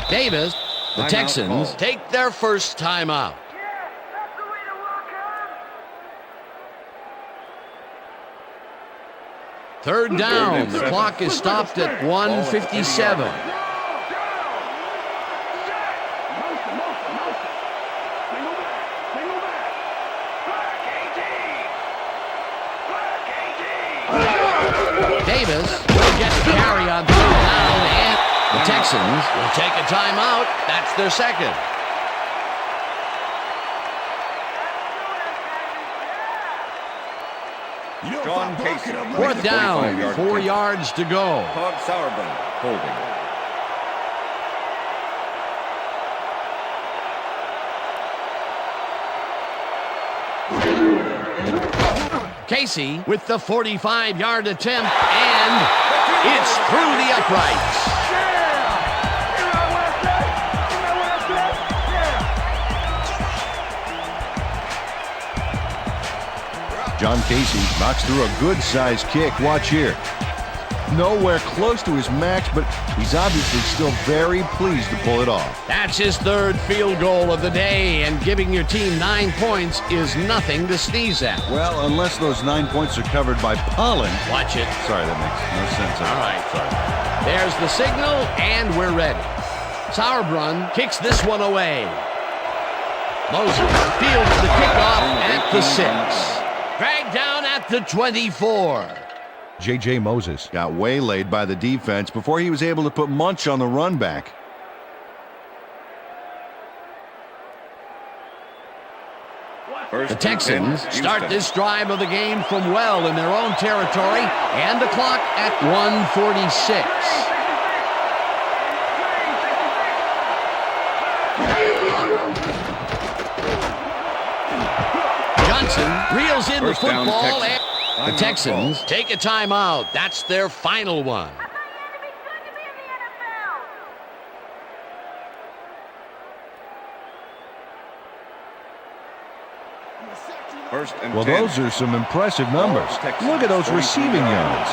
B: Davis, the Texans take their first timeout. Third down, the clock is stopped at 1:57. Davis will get the carry on third down, and the Texans will take a timeout. That's their second.
E: John Casey.
B: Fourth down, 4 yards to go.
E: Todd Sauerbrunn holding.
B: Casey with the 45-yard attempt, and it's through the uprights.
C: John Casey knocks through a good-sized kick. Watch here. Nowhere close to his max, but he's obviously still very pleased to pull it off.
B: That's his third field goal of the day, and giving your team 9 points is nothing to sneeze at.
C: Well, unless those 9 points are covered by pollen.
B: Watch it.
C: Sorry, that makes no sense.
B: All right.
C: Sorry.
B: There's the signal, and we're ready. Sauerbrunn kicks this one away. Moses fields the kickoff at the 6. Dragged down at the 24.
C: J.J. Moses got waylaid by the defense before he was able to put Munch on the run back.
B: The Texans start this drive of the game from well in their own territory, and the clock at 1:46. Johnson reels in the football, and the Texans take a timeout. That's their final one.
C: Well, those are some impressive numbers. Look at those receiving yards.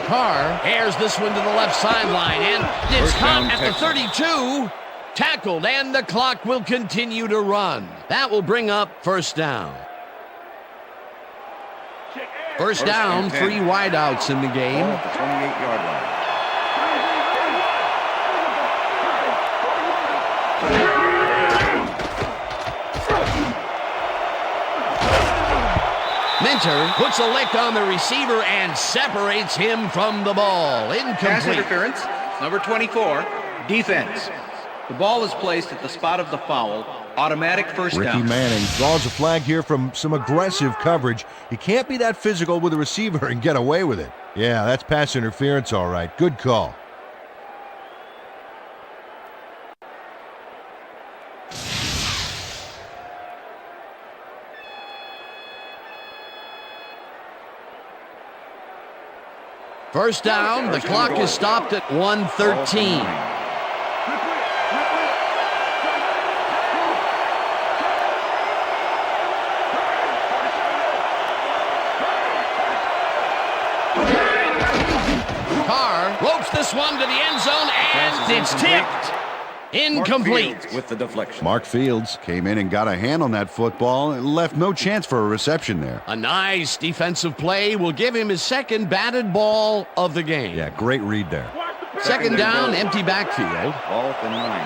B: Carr airs this one to the left sideline, and it's caught at the 32. Tackled, and the clock will continue to run. That will bring up first down. First down, 3 wideouts in the game.
E: At the 28-yard line.
B: Minter puts a lick on the receiver and separates him from the ball. Incomplete.
H: Pass interference, number 24, defense. The ball is placed at the spot of the foul. Automatic first down.
C: Ricky Manning draws a flag here from some aggressive coverage. You can't be that physical with a receiver and get away with it. Yeah, that's pass interference, all right. Good call.
B: First down, the clock is stopped at 1:13. Carr ropes this one to the end zone, and it's tipped. Incomplete.
E: With the deflection.
C: Mark Fields came in and got a hand on that football and left no chance for a reception there.
B: A nice defensive play will give him his second batted ball of the game.
C: Yeah, great read there.
B: Second down, empty backfield.
E: Ball at the 9.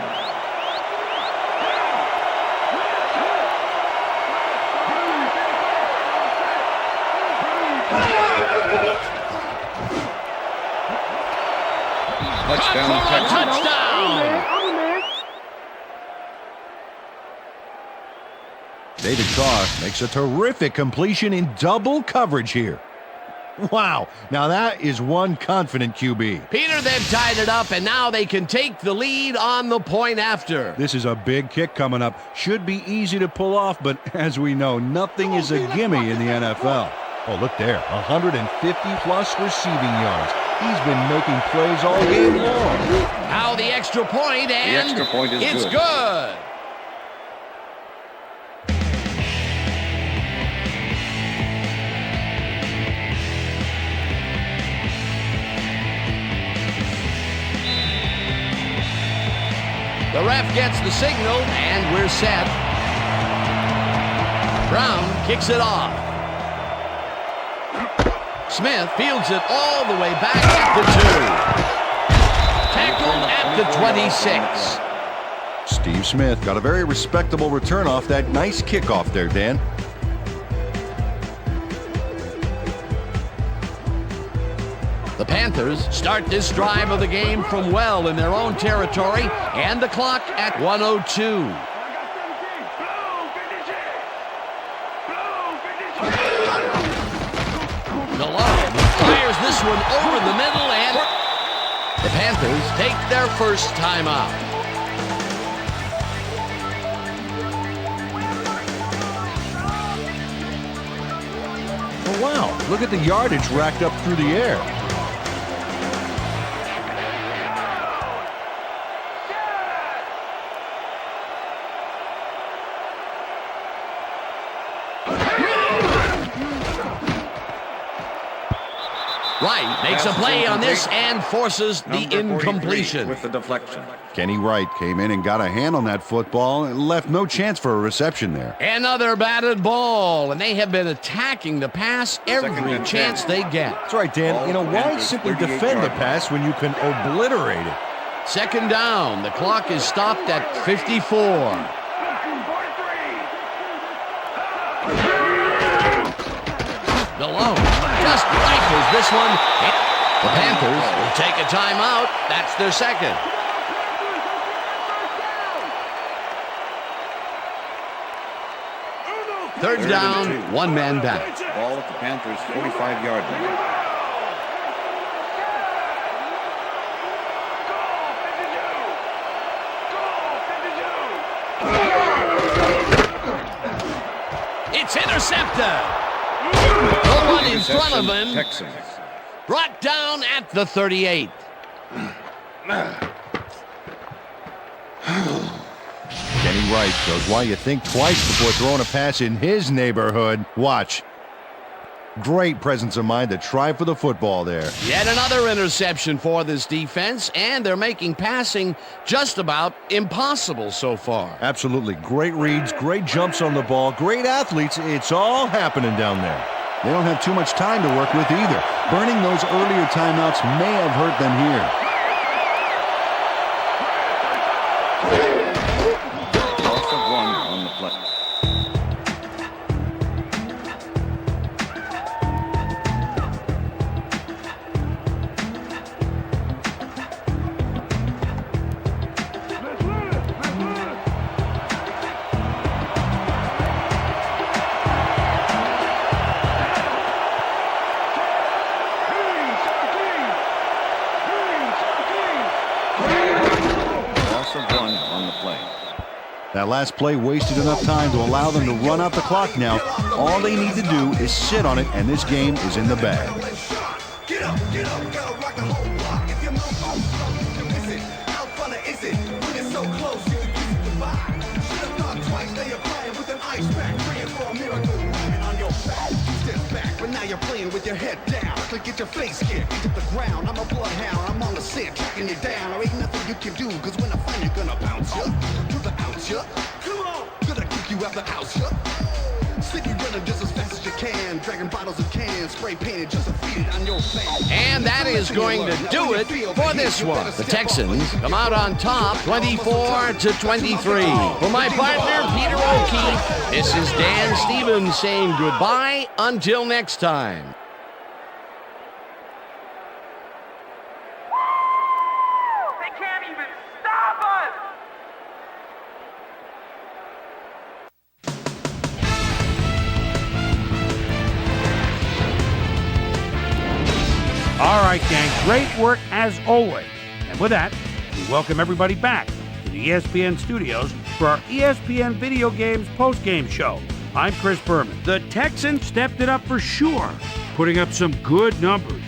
E: Touchdown, Texans.
B: Touchdown!
C: David Carr makes a terrific completion in double coverage here. Wow, now that is one confident QB.
B: Peter, they've tied it up, and now they can take the lead on the point after.
C: This is a big kick coming up. Should be easy to pull off, but as we know, nothing is a gimme in the NFL. Oh, look there, 150-plus receiving yards. He's been making plays all game long.
B: Now the extra point, and
E: The extra point is
B: it's good. The ref gets the signal, and we're set. Brown kicks it off. Smith fields it all the way back at the 2. Tackled at the 26.
C: Steve Smith got a very respectable return off that nice kickoff there, Dan.
B: The Panthers start this drive of the game from well in their own territory, and the clock at 1:02. Malone fires this one over the middle, and the Panthers take their first timeout.
C: Oh, wow, look at the yardage racked up through the air.
B: Wright makes a play on this and forces the incompletion.
E: With the deflection.
C: Kenny Wright came in and got a hand on that football and left no chance for a reception there.
B: Another batted ball, and they have been attacking the pass every
E: and
B: chance
E: 10.
B: they get.
C: That's right, Dan. You know, why simply defend the pass when you can obliterate it?
B: Second down. The clock is stopped at 54. Malone just rifles this one. The Panthers will take a timeout. That's their second. Third down, one man back.
E: Ball at the Panthers' 45-yard line.
B: It's intercepted. The one in front of him.
E: Texans.
B: Brought down at the 38.
C: Kenny Wright shows why you think twice before throwing a pass in his neighborhood. Watch. Great presence of mind to try for the football there.
B: Yet another interception for this defense, and they're making passing just about impossible so far.
C: Absolutely. Great reads, great jumps on the ball, great athletes. It's all happening down there. They don't have too much time to work with either. Burning those earlier timeouts may have hurt them here.
E: Loss of 1 on the play.
C: That last play wasted enough time to allow them to run out the clock now. All they need to do is sit on it, and this game is in the bag.
F: Get up, gotta rock the whole block. If you know you miss it. How fun is it when it's so close you can kiss it goodbye? Should've thought twice, now you're playing with an ice pack, praying for a miracle, lying on your back. Step back, but now you're playing with your head down. Click, get your face kicked into the ground. I'm a bloodhound, I'm on the scent, tracking you down. There ain't nothing you can do, cause when I find you, gonna bounce you to the ounce you. Come on, gonna kick you out the house, you. City running just as fast as you can, dragging bottles and cans, spray painted just to feed it on your face.
B: And that is going to do it for this one. The Texans come out on top, 24-23. For my partner, Peter O'Keefe, this is Dan Stevens saying goodbye until next time.
A: All right, gang, great work as always. And with that, we welcome everybody back to the ESPN studios for our ESPN Video Games postgame show. I'm Chris Berman. The Texans stepped it up for sure, putting up some good numbers.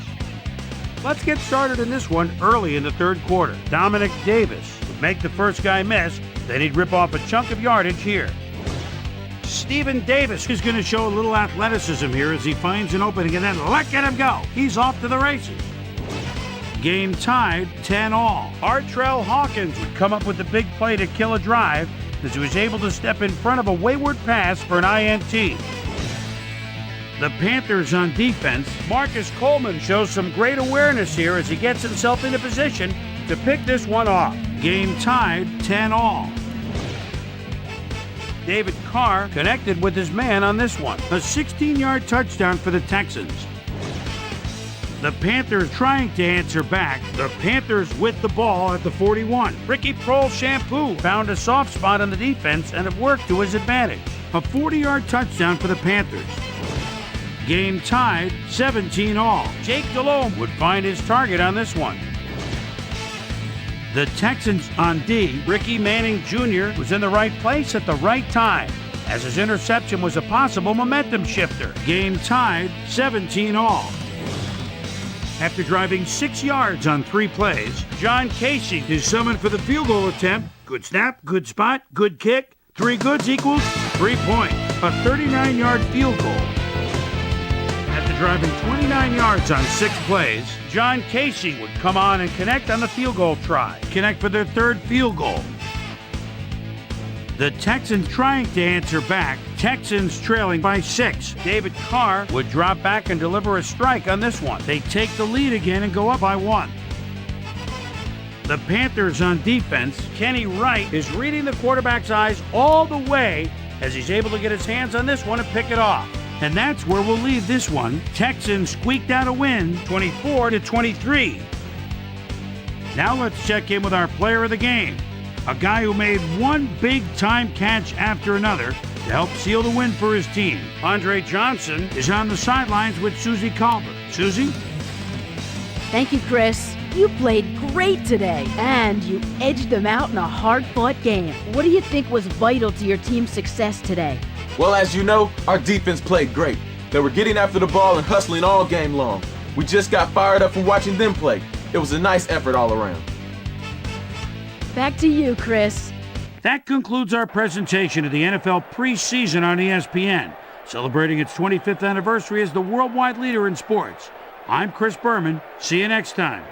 A: Let's get started in this one early in the third quarter. Dominic Davis would make the first guy miss, then he'd rip off a chunk of yardage here. Stephen Davis is going to show a little athleticism here as he finds an opening and then look at him go. He's off to the races. Game tied 10-all. Artrell Hawkins would come up with the big play to kill a drive as he was able to step in front of a wayward pass for an INT. The Panthers on defense, Marcus Coleman shows some great awareness here as he gets himself into position to pick this one off. Game tied 10-all. David Carr connected with his man on this one. A 16-yard touchdown for the Texans. The Panthers trying to answer back. The Panthers with the ball at the 41. Ricky Prohl-Shampoo found a soft spot on the defense and it worked to his advantage. A 40-yard touchdown for the Panthers. Game tied 17-all. Jake Delhomme would find his target on this one. The Texans on D, Ricky Manning Jr. was in the right place at the right time, as his interception was a possible momentum shifter. Game tied 17-all. After driving 6 yards on 3 plays, John Casey is summoned for the field goal attempt. Good snap, good spot, good kick. 3 goods equals 3 points. A 39-yard field goal. After driving 29 yards on 6 plays, John Casey would come on and connect on the field goal try. Connect for their third field goal. The Texans trying to answer back. Texans trailing by 6. David Carr would drop back and deliver a strike on this one. They take the lead again and go up by 1. The Panthers on defense. Kenny Wright is reading the quarterback's eyes all the way as he's able to get his hands on this one and pick it off. And that's where we'll leave this one. Texans squeaked out a win, 24-23. Now let's check in with our player of the game. A guy who made one big-time catch after another to help seal the win for his team. Andre Johnson is on the sidelines with Susie Calvert. Susie?
J: Thank you, Chris. You played great today, and you edged them out in a hard-fought game. What do you think was vital to your team's success today?
K: Well, as you know, our defense played great. They were getting after the ball and hustling all game long. We just got fired up from watching them play. It was a nice effort all around.
J: Back to you, Chris.
A: That concludes our presentation of the NFL preseason on ESPN, celebrating its 25th anniversary as the worldwide leader in sports. I'm Chris Berman. See you next time.